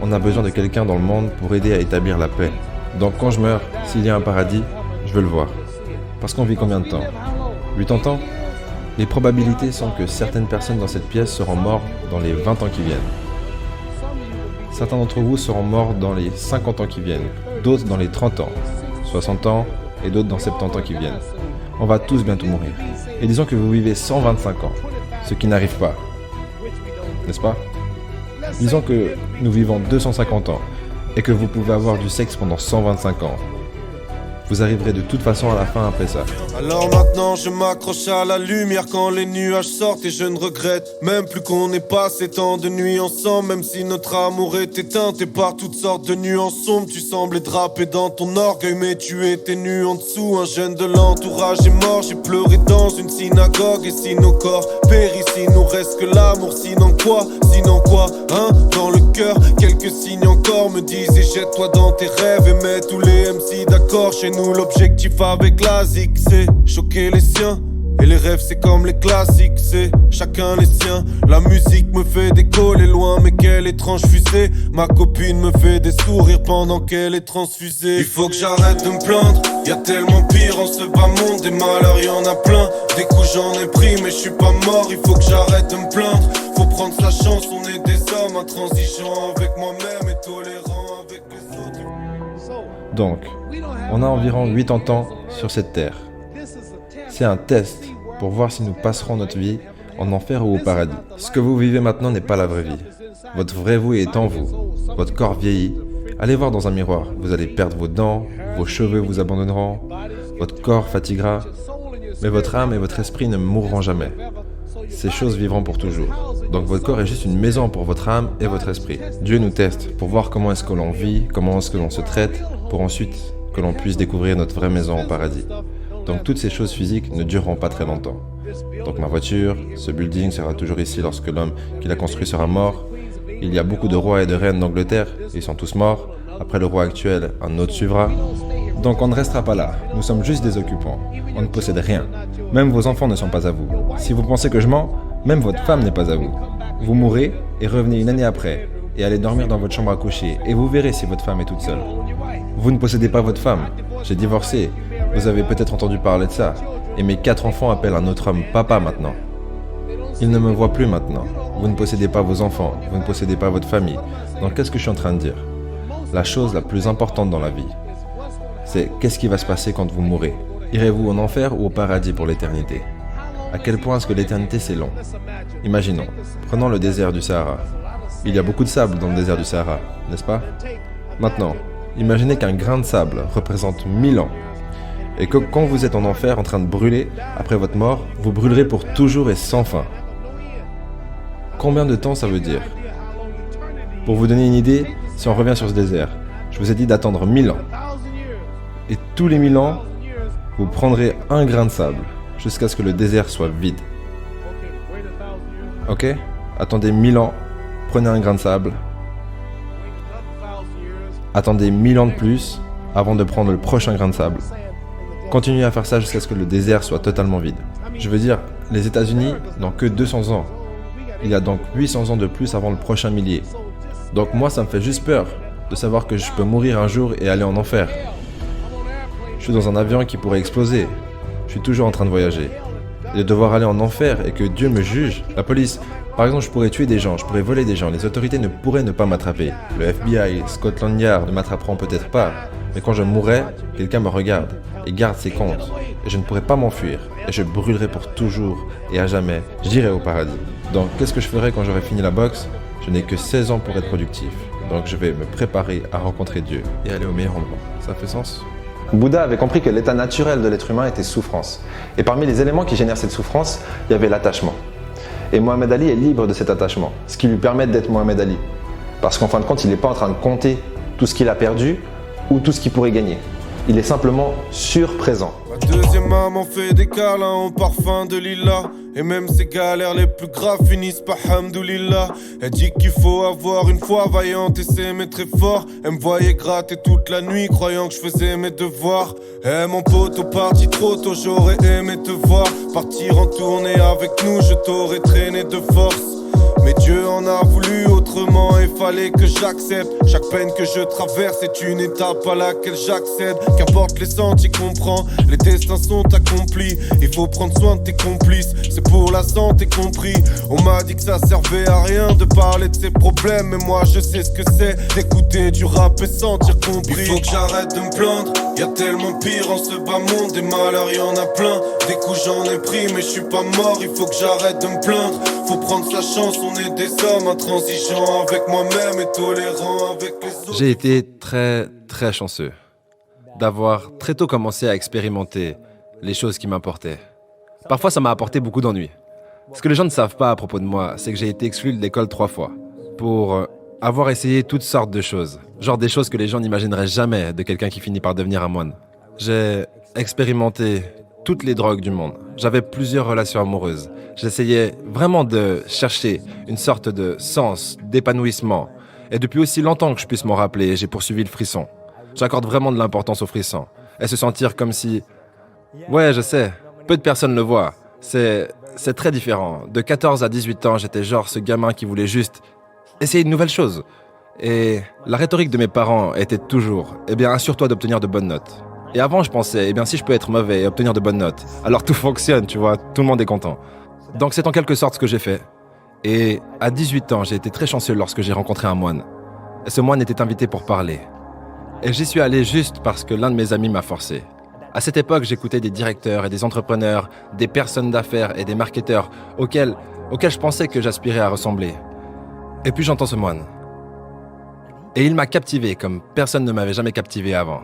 On a besoin de quelqu'un dans le monde pour aider à établir la paix. Donc quand je meurs, s'il y a un paradis, je veux le voir. Parce qu'on vit combien de temps ? 80 ans ? Les probabilités sont que certaines personnes dans cette pièce seront mortes dans les 20 ans qui viennent. Certains d'entre vous seront morts dans les 50 ans qui viennent, d'autres dans les 30 ans, 60 ans et d'autres dans 70 ans qui viennent. On va tous bientôt mourir. Et disons que vous vivez 125 ans, ce qui n'arrive pas. N'est-ce pas ? Disons que nous vivons 250 ans et que vous pouvez avoir du sexe pendant 125 ans. Vous arriverez de toute façon à la fin après ça. Alors maintenant je m'accroche à la lumière quand les nuages sortent et je ne regrette même plus qu'on ait passé tant de nuits ensemble. Même si notre amour était teinté par toutes sortes de nuances sombres. Tu semblais drapé dans ton orgueil mais tu étais nu en dessous. Un jeune de l'entourage est mort, j'ai pleuré dans une synagogue. Et si nos corps périssent, il nous reste que l'amour. Sinon quoi, hein? Dans le cœur, quelques signes encore me disent et jette-toi dans tes rêves et mets tous les MC d'accord. Chez nous l'objectif avec la zig c'est choquer les siens. Et les rêves c'est comme les classiques, c'est chacun les siens. La musique me fait décoller loin mais quelle étrange fusée. Ma copine me fait des sourires pendant qu'elle est transfusée. Il faut que j'arrête de me plaindre, y'a tellement pire en ce bas monde. Des malheurs y'en a plein, des coups j'en ai pris mais je suis pas mort. Il faut que j'arrête de me plaindre, faut prendre sa chance. On est des hommes intransigeants avec moi-même et tolérants avec les autres. Donc, on a environ 80 ans sur cette terre. C'est un test pour voir si nous passerons notre vie en enfer ou au paradis. Ce que vous vivez maintenant n'est pas la vraie vie. Votre vraie vous est en vous. Votre corps vieillit. Allez voir dans un miroir. Vous allez perdre vos dents, vos cheveux vous abandonneront, votre corps fatiguera, mais votre âme et votre esprit ne mourront jamais. Ces choses vivront pour toujours. Donc votre corps est juste une maison pour votre âme et votre esprit. Dieu nous teste pour voir comment est-ce que l'on vit, comment est-ce que l'on se traite, pour ensuite que l'on puisse découvrir notre vraie maison au paradis. Donc toutes ces choses physiques ne dureront pas très longtemps. Donc ma voiture, ce building sera toujours ici lorsque l'homme qui l'a construit sera mort. Il y a beaucoup de rois et de reines d'Angleterre, ils sont tous morts. Après le roi actuel, un autre suivra. Donc on ne restera pas là, nous sommes juste des occupants. On ne possède rien. Même vos enfants ne sont pas à vous. Si vous pensez que je mens, même votre femme n'est pas à vous. Vous mourrez et revenez une année après et allez dormir dans votre chambre à coucher et vous verrez si votre femme est toute seule. Vous ne possédez pas votre femme. J'ai divorcé. Vous avez peut-être entendu parler de ça. Et mes 4 enfants appellent un autre homme papa maintenant. Ils ne me voient plus maintenant. Vous ne possédez pas vos enfants. Vous ne possédez pas votre famille. Donc qu'est-ce que je suis en train de dire ? La chose la plus importante dans la vie, c'est qu'est-ce qui va se passer quand vous mourrez ? Irez-vous en enfer ou au paradis pour l'éternité ? À quel point est-ce que l'éternité c'est long ? Imaginons, prenons le désert du Sahara. Il y a beaucoup de sable dans le désert du Sahara, n'est-ce pas ? Maintenant, imaginez qu'un grain de sable représente 1000 ans. Et que quand vous êtes en enfer en train de brûler, après votre mort, vous brûlerez pour toujours et sans fin. Combien de temps ça veut dire ? Pour vous donner une idée, si on revient sur ce désert, je vous ai dit d'attendre 1000 ans. Et tous les 1000 ans, vous prendrez un grain de sable jusqu'à ce que le désert soit vide. Ok ? Attendez 1000 ans, prenez un grain de sable. Attendez 1000 ans de plus avant de prendre le prochain grain de sable. Continuez à faire ça jusqu'à ce que le désert soit totalement vide. Je veux dire, les États-Unis n'ont que 200 ans. Il y a donc 800 ans de plus avant le prochain millier. Donc moi, ça me fait juste peur de savoir que je peux mourir un jour et aller en enfer. Je suis dans un avion qui pourrait exploser. Je suis toujours en train de voyager. Et de devoir aller en enfer et que Dieu me juge. La police, par exemple, je pourrais tuer des gens, je pourrais voler des gens. Les autorités ne pourraient ne pas m'attraper. Le FBI, Scotland Yard ne m'attraperont peut-être pas. Mais quand je mourrai, quelqu'un me regarde et garde ses comptes. Et je ne pourrai pas m'enfuir. Et je brûlerai pour toujours et à jamais. J'irai au paradis. Donc, qu'est-ce que je ferai quand j'aurai fini la boxe ? Je n'ai que 16 ans pour être productif. Donc, je vais me préparer à rencontrer Dieu et aller au meilleur endroit. Ça fait sens ? Bouddha avait compris que l'état naturel de l'être humain était souffrance. Et parmi les éléments qui génèrent cette souffrance, il y avait l'attachement. Et Mohamed Ali est libre de cet attachement, ce qui lui permet d'être Mohamed Ali. Parce qu'en fin de compte, il n'est pas en train de compter tout ce qu'il a perdu ou tout ce qu'il pourrait gagner. il est simplement surprésent. Ma deuxième maman fait des câlins au parfum de lilas. Et même ses galères les plus graves finissent par hamdoulillah. Elle dit qu'il faut avoir une foi vaillante et s'aimer très fort. Elle me voyait gratter toute la nuit croyant que je faisais mes devoirs. Eh mon poteau parti trop tôt, j'aurais aimé te voir. Partir en tournée avec nous, je t'aurais traîné de force. Mais Dieu en a voulu autrement et fallait que j'accepte. Chaque peine que je traverse est une étape à laquelle j'accède. Qu'importe les sentiers qu'on prend, les destins sont accomplis. Il faut prendre soin de tes complices, c'est pour la santé compris. On m'a dit que ça servait à rien de parler de ses problèmes, mais moi je sais ce que c'est d'écouter du rap et sentir compris. Il faut que j'arrête de me plaindre, y'a tellement pire en ce bas monde. Des malheurs y'en a plein, des coups j'en ai pris mais je suis pas mort. Il faut que j'arrête de me plaindre, faut prendre sa chance. On est des hommes intransigeants avec moi-même et tolérants avec les autres. J'ai été très chanceux d'avoir très tôt commencé à expérimenter les choses qui m'importaient. Parfois, ça m'a apporté beaucoup d'ennuis. Ce que les gens ne savent pas à propos de moi, c'est que j'ai été exclu de l'école 3 fois pour avoir essayé toutes sortes de choses. Genre des choses que les gens n'imagineraient jamais de quelqu'un qui finit par devenir un moine. J'ai expérimenté toutes les drogues du monde. J'avais plusieurs relations amoureuses. J'essayais vraiment de chercher une sorte de sens, d'épanouissement. Et depuis aussi longtemps que je puisse m'en rappeler, j'ai poursuivi le frisson. J'accorde vraiment de l'importance au frisson. Et se sentir comme si... Ouais, je sais, peu de personnes le voient. C'est très différent. De 14 à 18 ans, j'étais genre ce gamin qui voulait juste essayer de nouvelles choses. Et la rhétorique de mes parents était toujours « Eh bien, assure-toi d'obtenir de bonnes notes ». Et avant, je pensais, eh bien, si je peux être mauvais et obtenir de bonnes notes, alors tout fonctionne, tu vois, tout le monde est content. Donc c'est en quelque sorte ce que j'ai fait. Et à 18 ans, j'ai été très chanceux lorsque j'ai rencontré un moine. Et ce moine était invité pour parler. Et j'y suis allé juste parce que l'un de mes amis m'a forcé. À cette époque, j'écoutais des directeurs et des entrepreneurs, des personnes d'affaires et des marketeurs auxquels je pensais que j'aspirais à ressembler. Et puis j'entends ce moine. Et il m'a captivé comme personne ne m'avait jamais captivé avant.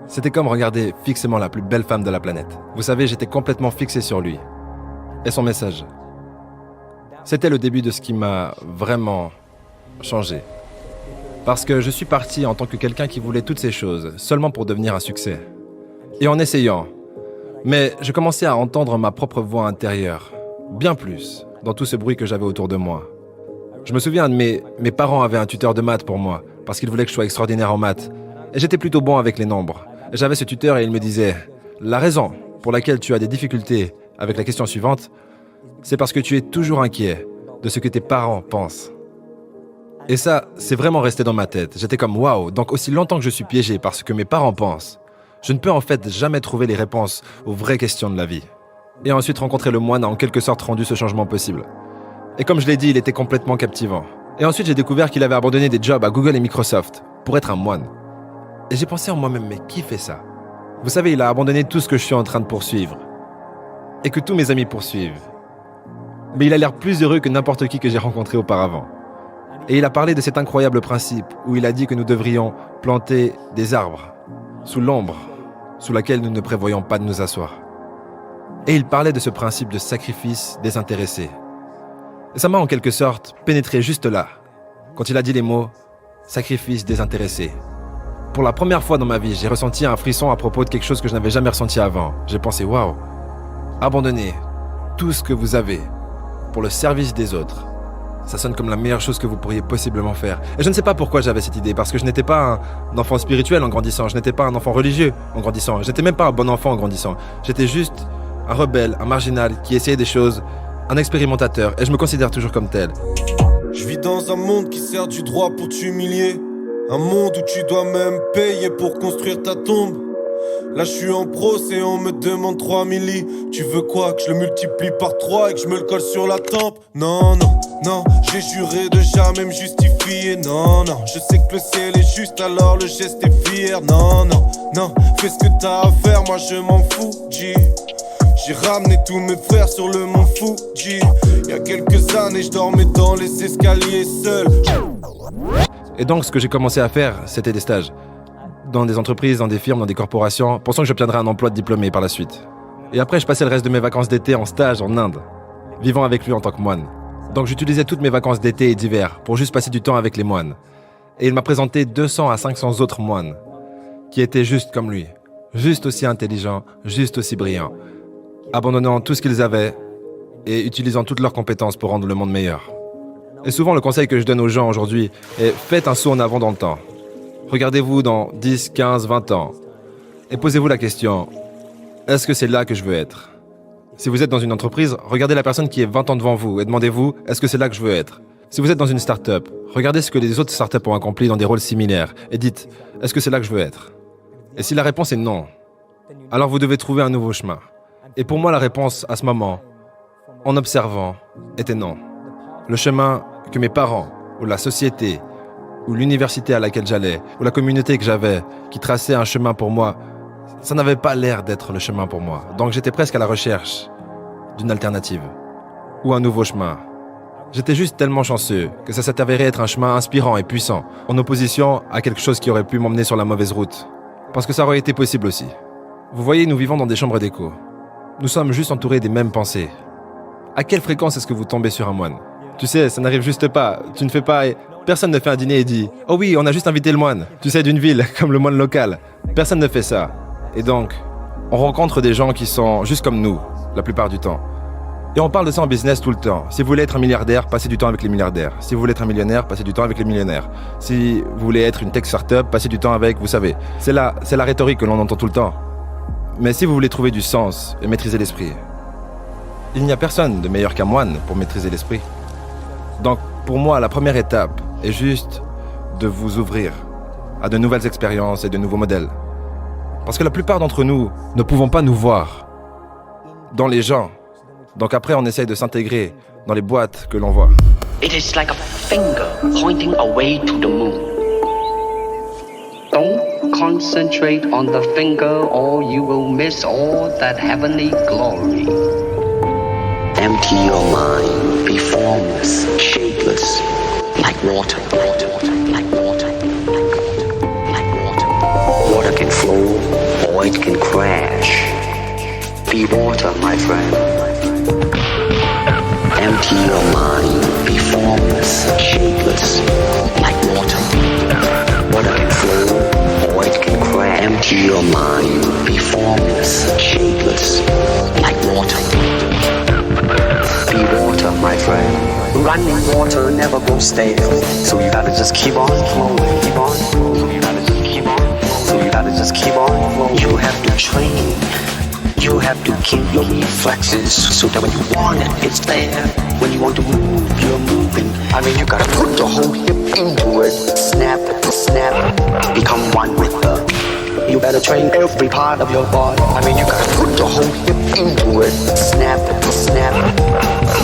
C'était comme regarder fixement la plus belle femme de la planète. Vous savez, j'étais complètement fixé sur lui. Et son message. C'était le début de ce qui m'a vraiment changé. Parce que je suis parti en tant que quelqu'un qui voulait toutes ces choses, seulement pour devenir un succès. Et en essayant. Mais je commençais à entendre ma propre voix intérieure. Bien plus, dans tout ce bruit que j'avais autour de moi. Je me souviens de mes parents avaient un tuteur de maths pour moi, parce qu'ils voulaient que je sois extraordinaire en maths. Et j'étais plutôt bon avec les nombres. J'avais ce tuteur et il me disait « La raison pour laquelle tu as des difficultés avec la question suivante, c'est parce que tu es toujours inquiet de ce que tes parents pensent. » Et ça, c'est vraiment resté dans ma tête. J'étais comme « Waouh, donc aussi longtemps que je suis piégé par ce que mes parents pensent, je ne peux en fait jamais trouver les réponses aux vraies questions de la vie. » Et ensuite rencontrer le moine a en quelque sorte rendu ce changement possible. Et comme je l'ai dit, il était complètement captivant. Et ensuite j'ai découvert qu'il avait abandonné des jobs à Google et Microsoft pour être un moine. Et j'ai pensé en moi-même, mais qui fait ça? Vous savez, il a abandonné tout ce que je suis en train de poursuivre. Et que tous mes amis poursuivent. Mais il a l'air plus heureux que n'importe qui que j'ai rencontré auparavant. Et il a parlé de cet incroyable principe où il a dit que nous devrions planter des arbres sous l'ombre sous laquelle nous ne prévoyons pas de nous asseoir. Et il parlait de ce principe de sacrifice désintéressé. Et ça m'a en quelque sorte pénétré juste là, quand il a dit les mots « sacrifice désintéressé ». Pour la première fois dans ma vie, j'ai ressenti un frisson à propos de quelque chose que je n'avais jamais ressenti avant. J'ai pensé « Waouh, abandonnez tout ce que vous avez pour le service des autres. Ça sonne comme la meilleure chose que vous pourriez possiblement faire. » Et je ne sais pas pourquoi j'avais cette idée, parce que je n'étais pas un enfant spirituel en grandissant, je n'étais pas un enfant religieux en grandissant, je n'étais même pas un bon enfant en grandissant. J'étais juste un rebelle, un marginal qui essayait des choses, un expérimentateur, et je me considère toujours comme tel. Je vis dans un monde qui sert du droit pour t'humilier. Un monde où tu dois même payer pour construire ta tombe. Là je suis en procès, on me demande 3 milli. Tu veux quoi, que je le multiplie par 3 et que je me le colle sur la tempe? Non, non, non, j'ai juré de jamais me justifier. Non, non, je sais que le ciel est juste, alors le geste est fier. Non, non, non, fais ce que t'as à faire, moi je m'en fous, G. J'ai ramené tous mes frères sur le mont Fuji. Il y a quelques années, je dormais dans les escaliers seul. Et donc, ce que j'ai commencé à faire, c'était des stages. Dans des entreprises, dans des firmes, dans des corporations, pensant que j'obtiendrais un emploi de diplômé par la suite. Et après, je passais le reste de mes vacances d'été en stage en Inde, vivant avec lui en tant que moine. Donc j'utilisais toutes mes vacances d'été et d'hiver pour juste passer du temps avec les moines. Et il m'a présenté 200 à 500 autres moines. qui étaient juste comme lui, juste aussi intelligents, juste aussi brillants, abandonnant tout ce qu'ils avaient et utilisant toutes leurs compétences pour rendre le monde meilleur. Et souvent, le conseil que je donne aux gens aujourd'hui est faites un saut en avant dans le temps. Regardez-vous dans 10, 15, 20 ans et posez-vous la question, est-ce que c'est là que je veux être ? Si vous êtes dans une entreprise, regardez la personne qui est 20 ans devant vous et demandez-vous, est-ce que c'est là que je veux être ? Si vous êtes dans une start-up, regardez ce que les autres start-up ont accompli dans des rôles similaires et dites, est-ce que c'est là que je veux être ? Et si la réponse est non, alors vous devez trouver un nouveau chemin. Et pour moi, la réponse à ce moment, en observant, était non. Le chemin que mes parents, ou la société, ou l'université à laquelle j'allais, ou la communauté que j'avais, qui traçait un chemin pour moi, ça n'avait pas l'air d'être le chemin pour moi. Donc j'étais presque à la recherche d'une alternative, ou un nouveau chemin. J'étais juste tellement chanceux que ça s'est avéré être un chemin inspirant et puissant, en opposition à quelque chose qui aurait pu m'emmener sur la mauvaise route. Parce que ça aurait été possible aussi. Vous voyez, nous vivons dans des chambres d'écho. Nous sommes juste entourés des mêmes pensées. À quelle fréquence est-ce que vous tombez sur un moine ? Tu sais, ça n'arrive juste pas. Tu ne fais pas... Personne ne fait un dîner et dit « Oh oui, on a juste invité le moine. » Tu sais, d'une ville, comme le moine local. Personne ne fait ça. Et donc, on rencontre des gens qui sont juste comme nous, la plupart du temps. Et on parle de ça en business tout le temps. Si vous voulez être un milliardaire, passez du temps avec les milliardaires. Si vous voulez être un millionnaire, passez du temps avec les millionnaires. Si vous voulez être une tech startup, passez du temps avec, vous savez. C'est la rhétorique que l'on entend tout le temps. Mais si vous voulez trouver du sens et maîtriser l'esprit, il n'y a personne de meilleur qu'un moine pour maîtriser l'esprit. Donc, pour moi, la première étape est juste de vous ouvrir à de nouvelles expériences et de nouveaux modèles. Parce que la plupart d'entre nous ne pouvons pas nous voir dans les gens. Donc après, on essaye de s'intégrer dans les boîtes que l'on voit. It is like a finger pointing away to the moon. Don't concentrate on the finger or you will miss all that heavenly glory. Empty your mind, be formless, shapeless, like water, like water, like water. Water can flow or it can crash. Be water, my friend. Empty your mind, be formless, shapeless, like water. Water can flow, or it can crash. Empty your mind, be formless, shapeless, like water. Be water, my friend. Running water never goes stale, so you gotta just keep on flowing, keep on. So you gotta just keep on. So you gotta just keep on flowing. You have to train. You have to keep your reflexes so that when you want it, it's there. When you want to move, you're moving. I mean, you gotta put your whole hip into it. Snap, snap, become one with her. You better train every part of your body. I mean, you gotta put your whole hip into it. Snap, snap.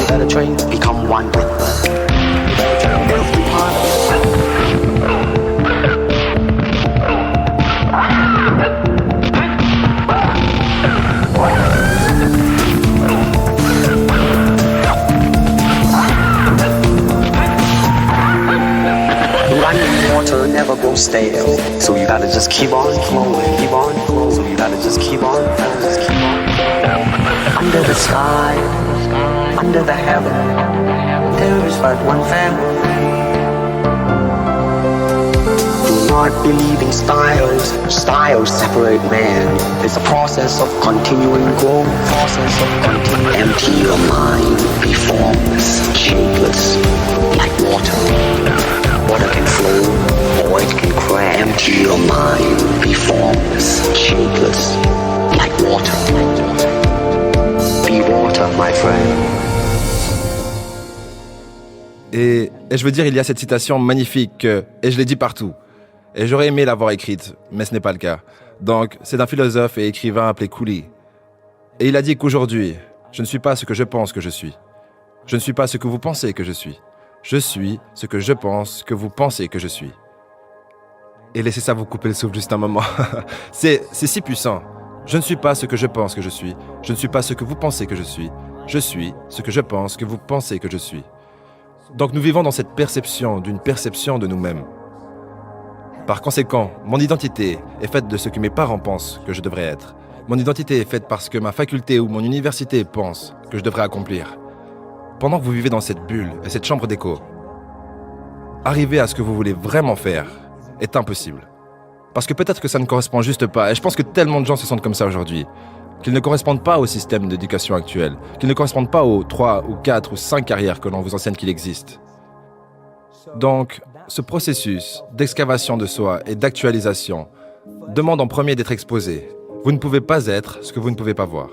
You better train, become one with her. You better train every part of your body. Running water never goes stale, so you gotta just keep on flowing, keep on flowing. So you gotta just keep on, Under the sky, under the heaven, there is but one family. Do not believe in styles. Styles separate man. It's a process of continuing growth. Process of continuing. Empty your mind, be formless, shapeless, like water. Water can flow, or it can crash. Empty your mind, be formless, shapeless, like water. Be water, my friend. Et je veux dire, il y a cette citation magnifique, et je l'ai dit partout. Et j'aurais aimé l'avoir écrite, mais ce n'est pas le cas. Donc, c'est d'un philosophe et écrivain appelé Cooley. Et il a dit qu'aujourd'hui, je ne suis pas ce que je pense que je suis. Je ne suis pas ce que vous pensez que je suis. Je suis ce que je pense que vous pensez que je suis. Et laissez ça vous couper le souffle juste un moment. C'est si puissant. Je ne suis pas ce que je pense que je suis. Je ne suis pas ce que vous pensez que je suis. Je suis ce que je pense que vous pensez que je suis. Donc nous vivons dans cette perception d'une perception de nous-mêmes. Par conséquent, mon identité est faite de ce que mes parents pensent que je devrais être. Mon identité est faite parce que ma faculté ou mon université pense que je devrais accomplir. Pendant que vous vivez dans cette bulle et cette chambre d'écho, arriver à ce que vous voulez vraiment faire est impossible. Parce que peut-être que ça ne correspond juste pas, et je pense que tellement de gens se sentent comme ça aujourd'hui, qu'ils ne correspondent pas au système d'éducation actuel, qu'ils ne correspondent pas aux 3 ou 4 ou 5 carrières que l'on vous enseigne qu'il existe. Donc, ce processus d'excavation de soi et d'actualisation demande en premier d'être exposé. Vous ne pouvez pas être ce que vous ne pouvez pas voir.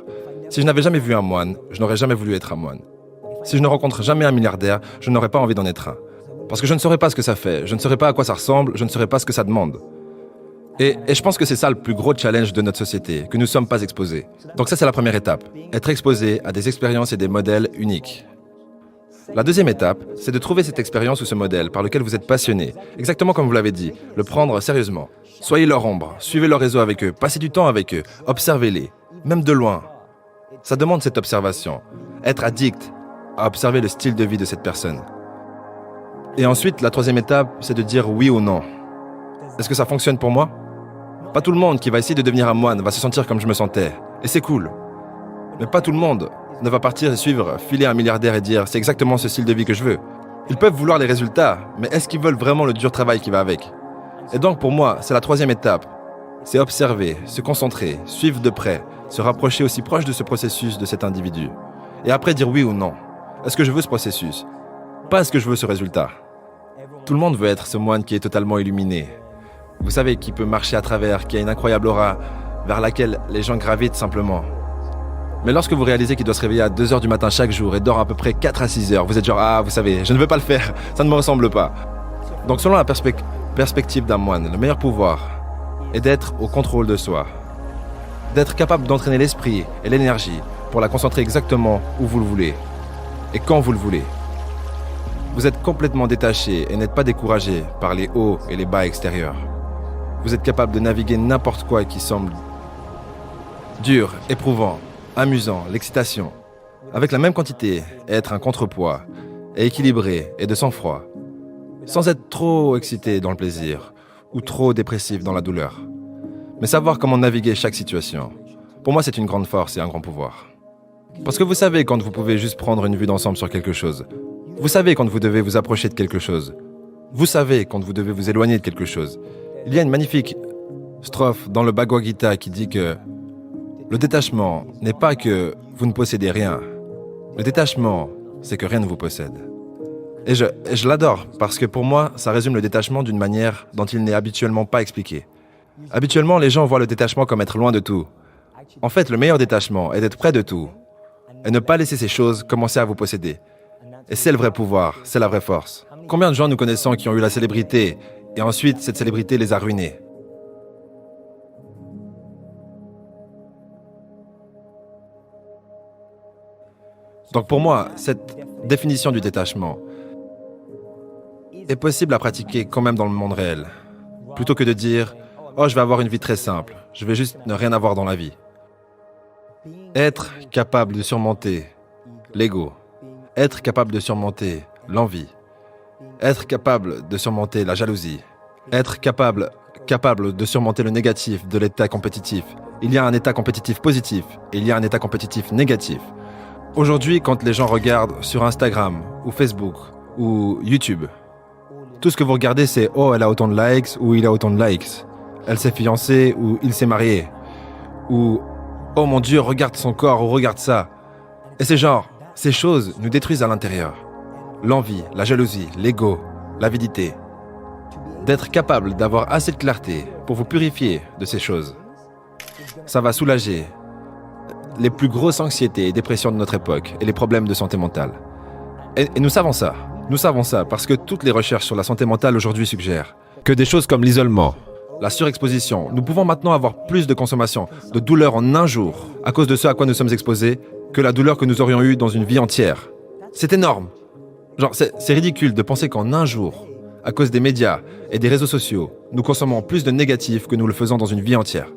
Si je n'avais jamais vu un moine, je n'aurais jamais voulu être un moine. Si je ne rencontre jamais un milliardaire, je n'aurais pas envie d'en être un. Parce que je ne saurais pas ce que ça fait, je ne saurais pas à quoi ça ressemble, je ne saurais pas ce que ça demande. Et je pense que c'est ça le plus gros challenge de notre société, que nous ne sommes pas exposés. Donc ça, c'est la première étape. Être exposé à des expériences et des modèles uniques. La deuxième étape, c'est de trouver cette expérience ou ce modèle par lequel vous êtes passionné. Exactement comme vous l'avez dit, le prendre sérieusement. Soyez leur ombre, suivez leur réseau avec eux, passez du temps avec eux, observez-les, même de loin. Ça demande cette observation. Être addict à observer le style de vie de cette personne. Et ensuite, la troisième étape, c'est de dire oui ou non. Est-ce que ça fonctionne pour moi ? Pas tout le monde qui va essayer de devenir un moine va se sentir comme je me sentais. Et c'est cool. Mais pas tout le monde ne va partir et suivre, filer un milliardaire et dire « c'est exactement ce style de vie que je veux ». Ils peuvent vouloir les résultats, mais est-ce qu'ils veulent vraiment le dur travail qui va avec ? Et donc pour moi, c'est la troisième étape. C'est observer, se concentrer, suivre de près, se rapprocher aussi proche de ce processus de cet individu. Et après dire oui ou non. Est-ce que je veux ce processus ? Pas est-ce que je veux ce résultat ? Tout le monde veut être ce moine qui est totalement illuminé. Vous savez, qui peut marcher à travers, qui a une incroyable aura, vers laquelle les gens gravitent simplement. Mais lorsque vous réalisez qu'il doit se réveiller à 2h du matin chaque jour et dort à peu près 4 à 6 heures, vous êtes genre « Ah, vous savez, je ne veux pas le faire, ça ne me ressemble pas ». Donc selon la perspective d'un moine, le meilleur pouvoir est d'être au contrôle de soi. D'être capable d'entraîner l'esprit et l'énergie pour la concentrer exactement où vous le voulez et quand vous le voulez. Vous êtes complètement détaché et n'êtes pas découragé par les hauts et les bas extérieurs. Vous êtes capable de naviguer n'importe quoi qui semble dur, éprouvant, amusant, l'excitation, avec la même quantité, et être un contrepoids, et équilibré et de sang-froid, sans être trop excité dans le plaisir ou trop dépressif dans la douleur. Mais savoir comment naviguer chaque situation, pour moi c'est une grande force et un grand pouvoir. Parce que vous savez quand vous pouvez juste prendre une vue d'ensemble sur quelque chose. Vous savez quand vous devez vous approcher de quelque chose. Vous savez quand vous devez vous éloigner de quelque chose. Il y a une magnifique strophe dans le Bhagavad Gita qui dit que le détachement n'est pas que vous ne possédez rien. Le détachement, c'est que rien ne vous possède. Et je l'adore parce que pour moi, ça résume le détachement d'une manière dont il n'est habituellement pas expliqué. Habituellement, les gens voient le détachement comme être loin de tout. En fait, le meilleur détachement est d'être près de tout et ne pas laisser ces choses commencer à vous posséder. Et c'est le vrai pouvoir, c'est la vraie force. Combien de gens nous connaissons qui ont eu la célébrité et ensuite cette célébrité les a ruinés ? Donc pour moi, cette définition du détachement est possible à pratiquer quand même dans le monde réel. Plutôt que de dire « Oh, je vais avoir une vie très simple, je vais juste ne rien avoir dans la vie ». Être capable de surmonter l'ego, être capable de surmonter l'envie, être capable de surmonter la jalousie, être capable de surmonter le négatif de l'état compétitif. Il y a un état compétitif positif et il y a un état compétitif négatif. Aujourd'hui, quand les gens regardent sur Instagram ou Facebook ou YouTube, tout ce que vous regardez c'est « Oh, elle a autant de likes » ou « Il a autant de likes ». Elle s'est fiancée ou il s'est marié. Ou « Oh mon Dieu, regarde son corps » ou « Regarde ça ». Et c'est genre, ces choses nous détruisent à l'intérieur. L'envie, la jalousie, l'ego, l'avidité. D'être capable d'avoir assez de clarté pour vous purifier de ces choses. Ça va soulager les plus grosses anxiétés et dépressions de notre époque et les problèmes de santé mentale. Et nous savons ça. Nous savons ça parce que toutes les recherches sur la santé mentale aujourd'hui suggèrent que des choses comme l'isolement, la surexposition, nous pouvons maintenant avoir plus de consommation, de douleur en un jour à cause de ce à quoi nous sommes exposés que la douleur que nous aurions eue dans une vie entière. C'est énorme. Genre, c'est ridicule de penser qu'en un jour, à cause des médias et des réseaux sociaux, nous consommons plus de négatifs que nous le faisons dans une vie entière.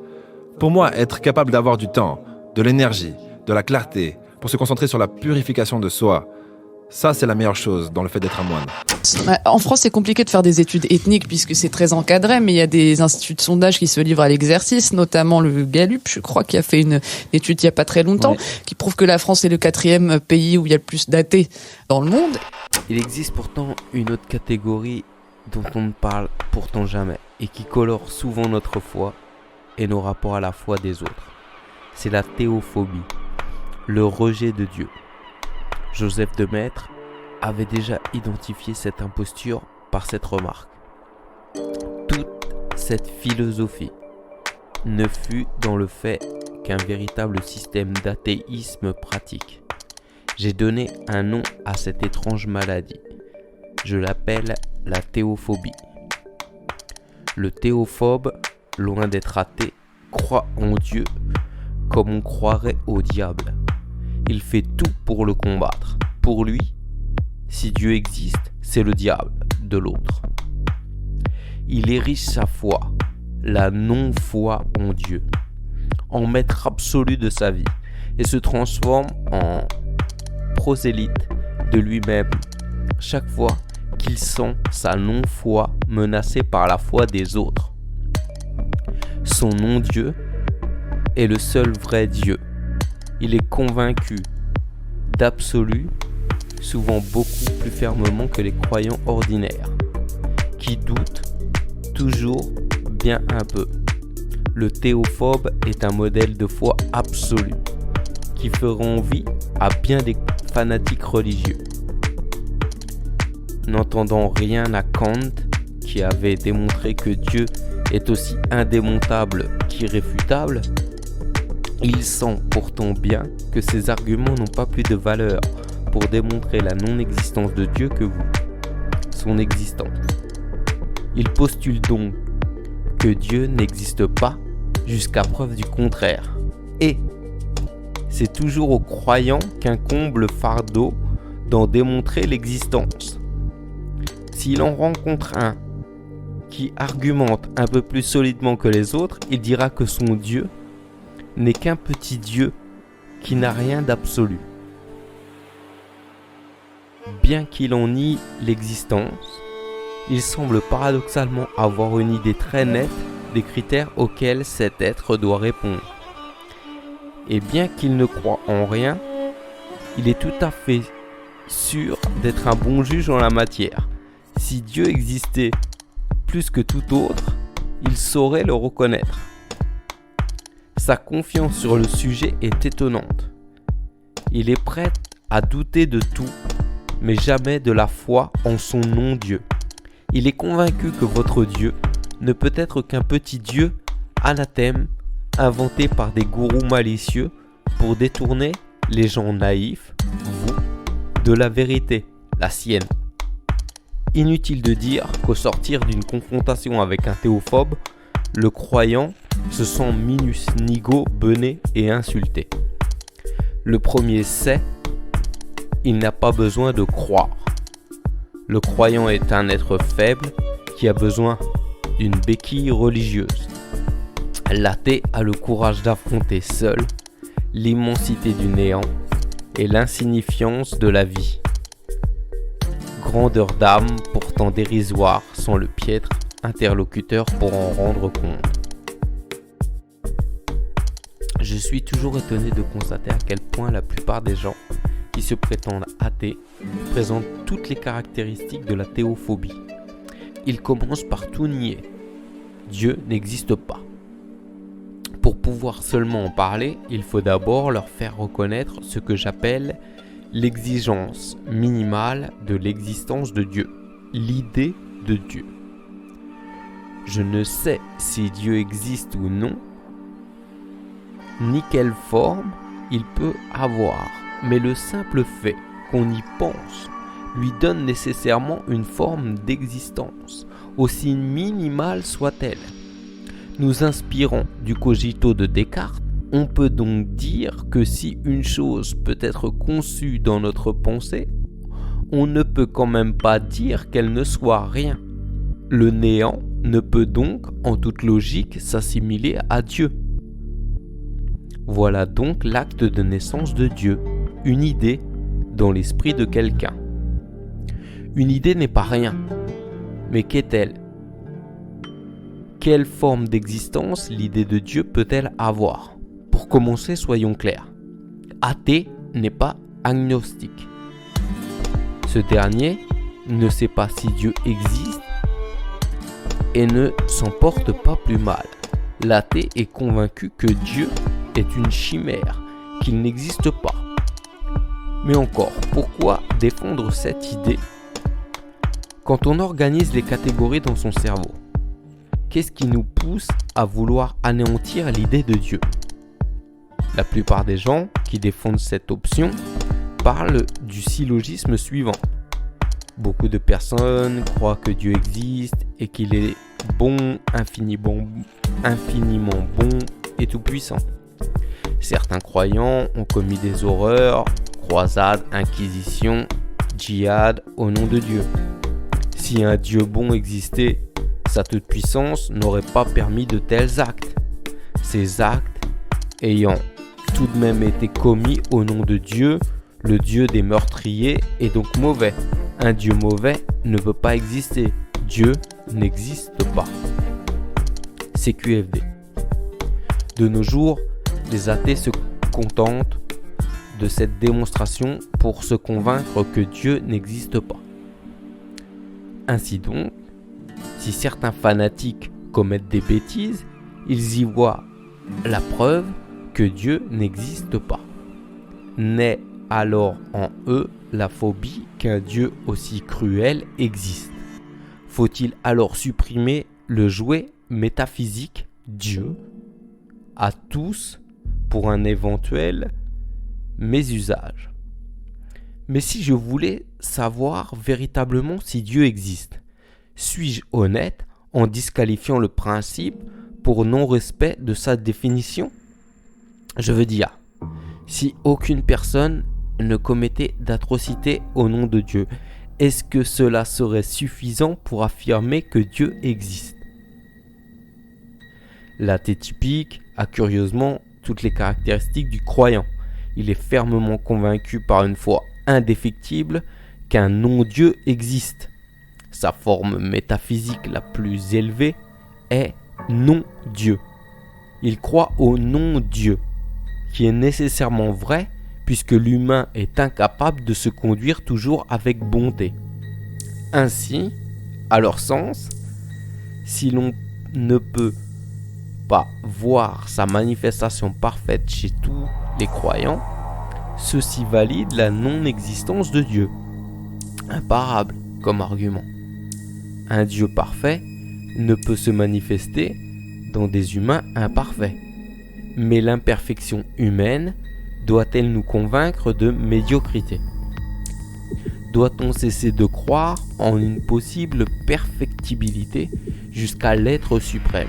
Pour moi, être capable d'avoir du temps, de l'énergie, de la clarté, pour se concentrer sur la purification de soi, ça c'est la meilleure chose dans le fait d'être un moine. En France, c'est compliqué de faire des études ethniques puisque c'est très encadré, mais il y a des instituts de sondage qui se livrent à l'exercice, notamment le Gallup, je crois, qui a fait une étude il n'y a pas très longtemps, qui prouve que la France est le 4e pays où il y a le plus d'athées dans le monde. Il existe pourtant une autre catégorie dont on ne parle pourtant jamais. et qui colore souvent notre foi et nos rapports à la foi des autres. C'est la théophobie, le rejet de Dieu. Joseph de Maistre avait déjà identifié cette imposture par cette remarque. Toute cette philosophie ne fut dans le fait qu'un véritable système d'athéisme pratique. J'ai donné un nom à cette étrange maladie. Je l'appelle la théophobie. Le théophobe, loin d'être athée, croit en Dieu comme on croirait au diable. Il fait tout pour le combattre. Pour lui, si Dieu existe, c'est le diable de l'autre. Il érige sa foi, la non-foi en Dieu, en maître absolu de sa vie, et se transforme en prosélyte de lui-même chaque fois qu'il sent sa non-foi menacée par la foi des autres. Son non-Dieu est le seul vrai Dieu. Il est convaincu d'absolu, souvent beaucoup plus fermement que les croyants ordinaires, qui doutent toujours bien un peu. Le théophobe est un modèle de foi absolue, qui fera envie à bien des fanatiques religieux. N'entendant rien à Kant, qui avait démontré que Dieu est aussi indémontable qu'irréfutable, il sent pourtant bien que ces arguments n'ont pas plus de valeur pour démontrer la non-existence de Dieu que vous, son existence. Il postule donc que Dieu n'existe pas jusqu'à preuve du contraire. Et c'est toujours aux croyants qu'incombe le fardeau d'en démontrer l'existence. S'il en rencontre un qui argumente un peu plus solidement que les autres, il dira que son Dieu n'est qu'un petit Dieu qui n'a rien d'absolu. Bien qu'il en nie l'existence, il semble paradoxalement avoir une idée très nette des critères auxquels cet être doit répondre. Et bien qu'il ne croie en rien, il est tout à fait sûr d'être un bon juge en la matière. Si Dieu existait plus que tout autre, il saurait le reconnaître. Sa confiance sur le sujet est étonnante. Il est prêt à douter de tout, mais jamais de la foi en son non-Dieu. Il est convaincu que votre Dieu ne peut être qu'un petit Dieu anathème inventé par des gourous malicieux pour détourner les gens naïfs, vous, de la vérité, la sienne. Inutile de dire qu'au sortir d'une confrontation avec un théophobe, le croyant se sent minus nigo, bené et insulté. Le premier sait, il n'a pas besoin de croire. Le croyant est un être faible qui a besoin d'une béquille religieuse. L'athée a le courage d'affronter seul l'immensité du néant et l'insignifiance de la vie. Grandeur d'âme pourtant dérisoire sans le piètre interlocuteur pour en rendre compte. Je suis toujours étonné de constater à quel point la plupart des gens qui se prétendent athées présentent toutes les caractéristiques de la théophobie. Ils commencent par tout nier. Dieu n'existe pas. Pour pouvoir seulement en parler, il faut d'abord leur faire reconnaître ce que j'appelle l'exigence minimale de l'existence de Dieu, l'idée de Dieu. Je ne sais si Dieu existe ou non, ni quelle forme il peut avoir, mais le simple fait qu'on y pense lui donne nécessairement une forme d'existence, aussi minimale soit-elle. Nous inspirons du cogito de Descartes. On peut donc dire que si une chose peut être conçue dans notre pensée, on ne peut quand même pas dire qu'elle ne soit rien. Le néant ne peut donc, en toute logique, s'assimiler à Dieu. Voilà donc l'acte de naissance de Dieu, une idée dans l'esprit de quelqu'un. Une idée n'est pas rien, mais qu'est-elle ? Quelle forme d'existence l'idée de Dieu peut-elle avoir ? Pour commencer, soyons clairs. Athée n'est pas agnostique. Ce dernier ne sait pas si Dieu existe et ne s'en porte pas plus mal. L'athée est convaincu que Dieu est une chimère, qu'il n'existe pas. Mais encore, pourquoi défendre cette idée quand on organise les catégories dans son cerveau? Qu'est-ce qui nous pousse à vouloir anéantir l'idée de Dieu? La plupart des gens qui défendent cette option parlent du syllogisme suivant. Beaucoup de personnes croient que Dieu existe et qu'il est bon, infiniment bon et tout-puissant. Certains croyants ont commis des horreurs, croisades, inquisitions, djihad au nom de Dieu. Si un Dieu bon existait, sa toute-puissance n'aurait pas permis de tels actes. Ces actes ayant tout de même été commis au nom de Dieu, le Dieu des meurtriers est donc mauvais. Un Dieu mauvais ne peut pas exister. Dieu n'existe pas. CQFD. De nos jours, les athées se contentent de cette démonstration pour se convaincre que Dieu n'existe pas. Ainsi donc, si certains fanatiques commettent des bêtises, ils y voient la preuve que Dieu n'existe pas. Naît alors en eux la phobie qu'un Dieu aussi cruel existe. Faut-il alors supprimer le jouet métaphysique Dieu à tous pour un éventuel mésusage? Mais si je voulais savoir véritablement si Dieu existe, suis-je honnête en disqualifiant le principe pour non-respect de sa définition? Je veux dire, si aucune personne ne commettait d'atrocité au nom de Dieu, est-ce que cela serait suffisant pour affirmer que Dieu existe? L'athée typique a curieusement toutes les caractéristiques du croyant. Il est fermement convaincu par une foi indéfectible qu'un non-Dieu existe. Sa forme métaphysique la plus élevée est non-Dieu. Il croit au non-Dieu, qui est nécessairement vrai puisque l'humain est incapable de se conduire toujours avec bonté. Ainsi, à leur sens, si l'on ne peut pas voir sa manifestation parfaite chez tous les croyants, ceci valide la non-existence de Dieu. Imparable comme argument. Un Dieu parfait ne peut se manifester dans des humains imparfaits. Mais l'imperfection humaine doit-elle nous convaincre de médiocrité? Doit-on cesser de croire en une possible perfectibilité jusqu'à l'être suprême?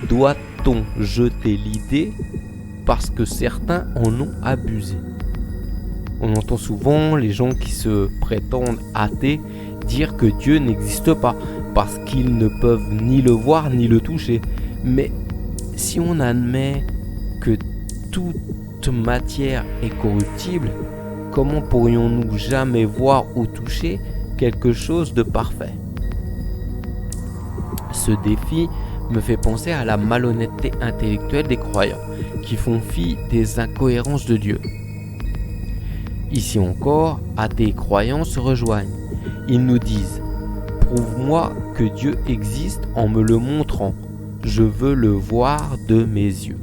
Doit-on jeter l'idée parce que certains en ont abusé? On entend souvent les gens qui se prétendent athées dire que Dieu n'existe pas parce qu'ils ne peuvent ni le voir ni le toucher. Mais si on admet que toute matière est corruptible, comment pourrions-nous jamais voir ou toucher quelque chose de parfait? Ce défi me fait penser à la malhonnêteté intellectuelle des croyants qui font fi des incohérences de Dieu. Ici encore, athées et croyants se rejoignent. Ils nous disent « Prouve-moi que Dieu existe en me le montrant. Je veux le voir de mes yeux. »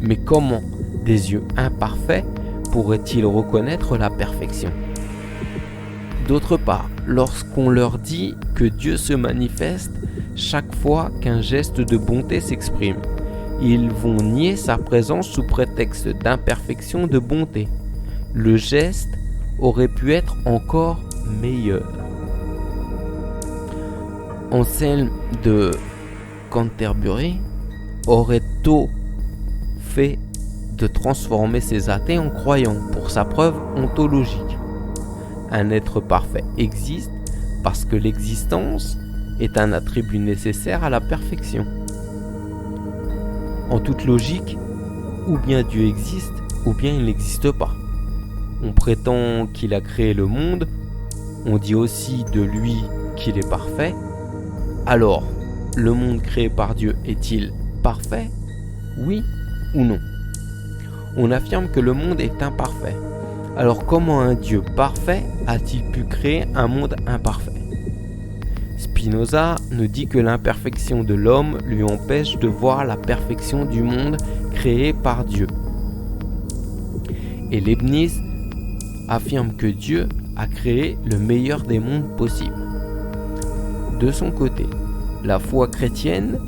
Mais comment des yeux imparfaits pourraient-ils reconnaître la perfection? D'autre part, lorsqu'on leur dit que Dieu se manifeste chaque fois qu'un geste de bonté s'exprime, ils vont nier sa présence sous prétexte d'imperfection de bonté. Le geste aurait pu être encore meilleur. Anselme de Canterbury aurait tôt fait de transformer ces athées en croyants pour sa preuve ontologique. Un être parfait existe parce que l'existence est un attribut nécessaire à la perfection. En toute logique, ou bien Dieu existe, ou bien il n'existe pas. On prétend qu'il a créé le monde, on dit aussi de lui qu'il est parfait. Alors, le monde créé par Dieu est-il parfait? Oui ou non? On affirme que le monde est imparfait. Alors comment un Dieu parfait a-t-il pu créer un monde imparfait? Spinoza nous dit que l'imperfection de l'homme lui empêche de voir la perfection du monde créé par Dieu. Et Leibniz affirme que Dieu a créé le meilleur des mondes possibles. De son côté, la foi chrétienne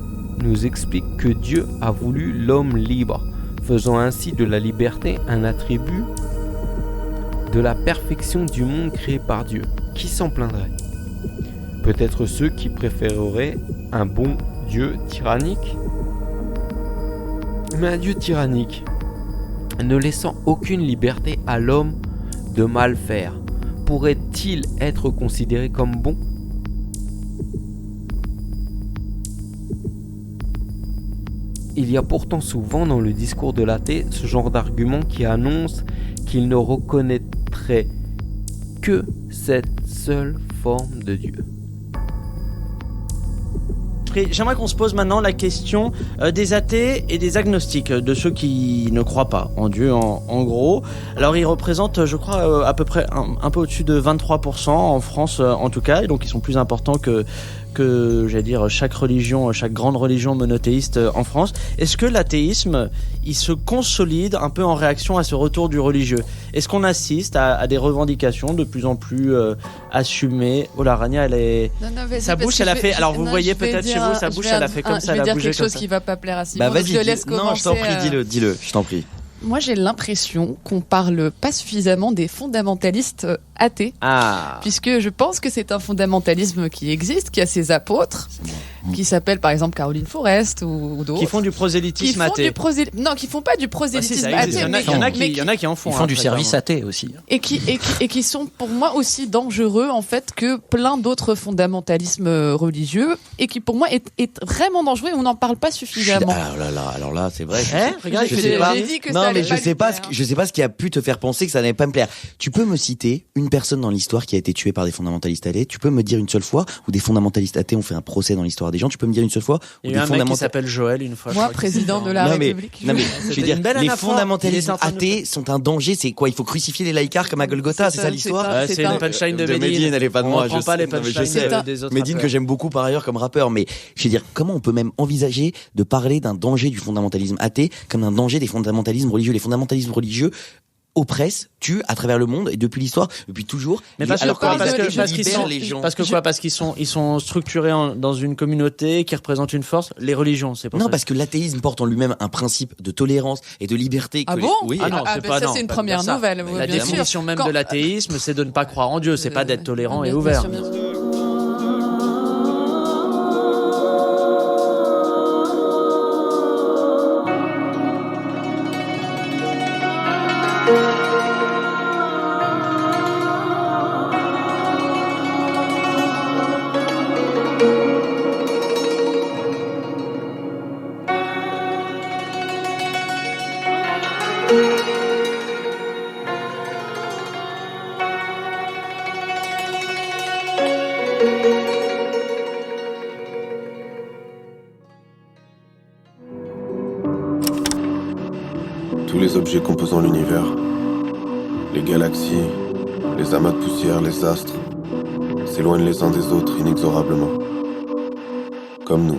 nous explique que Dieu a voulu l'homme libre, faisant ainsi de la liberté un attribut de la perfection du monde créé par Dieu. Qui s'en plaindrait ? Peut-être ceux qui préféreraient un bon Dieu tyrannique ? Mais un Dieu tyrannique, ne laissant aucune liberté à l'homme de mal faire, pourrait-il être considéré comme bon ? Il y a pourtant souvent dans le discours de l'athée ce genre d'argument qui annonce qu'il ne reconnaîtrait que cette seule forme de Dieu. J'aimerais qu'on se pose maintenant la question des athées et des agnostiques, de ceux qui ne croient pas en Dieu en gros. Alors ils représentent, je crois, à peu près un peu au-dessus de 23% en France en tout cas, et donc ils sont plus importants que j'allais dire chaque grande religion monothéiste en France. Est-ce que l'athéisme, il se consolide un peu en réaction à ce retour du religieux ? Est-ce qu'on assiste à des revendications de plus en plus assumées ? Oh la Rania, elle est... sa bouche, elle a fait... Alors vous voyez peut-être chez vous, sa bouche, elle a fait comme ça, elle a bougé comme ça. Je vais dire quelque chose qui va pas plaire à Simon. Bah vas-y, je te laisse commencer. Non, je t'en prie, dis-le, je t'en prie. Moi, j'ai l'impression qu'on parle pas suffisamment des fondamentalistes athées, puisque je pense que c'est un fondamentalisme qui existe, qui a ses apôtres, qui s'appellent par exemple Caroline Forest ou d'autres. Qui font du prosélytisme athée. Non, qui font pas du prosélytisme athée. Il y en a qui en font. Ils font du service athée aussi. Et qui sont pour moi aussi dangereux en fait que plein d'autres fondamentalismes religieux, et qui pour moi est vraiment dangereux et on n'en parle pas suffisamment. Alors là, c'est vrai. Regarde, j'ai dit que ça mais je sais pas ce qui a pu te faire penser que ça n'allait pas me plaire. Tu peux me citer une personne dans l'histoire qui a été tuée par des fondamentalistes athées ? Tu peux me dire une seule fois où des fondamentalistes athées ont fait un procès dans l'histoire des gens ? Tu peux me dire une seule fois où il y a un mec qui s'appelle Joël une fois. Moi, président de la République. Non mais je veux dire, les fondamentalistes athées sont un danger. C'est quoi ? Il faut crucifier les laïcards comme à Golgotha, c'est ça l'histoire ? C'est une punchline de Medine. Elle est pas de moi. On prend pas les punchlines des autres. Medine que j'aime beaucoup par ailleurs comme rappeur, mais je veux dire, comment on peut même envisager de parler d'un danger du fondamentalisme athée comme un danger des fondamentalismes religieux ? Les fondamentalismes religieux oppressent, tuent à travers le monde et depuis l'histoire, depuis toujours. Mais parce qu'ils sont structurés dans une communauté qui représente une force. Les religions, c'est pour ça. Non, parce que l'athéisme porte en lui-même un principe de tolérance et de liberté. Ah bon ? Oui. Non, c'est une première nouvelle. La définition même de l'athéisme, c'est de ne pas croire en Dieu. C'est pas d'être tolérant et ouvert. Tous les objets composant l'univers, les galaxies, les amas de poussière, les astres, s'éloignent les uns des autres inexorablement. Comme nous.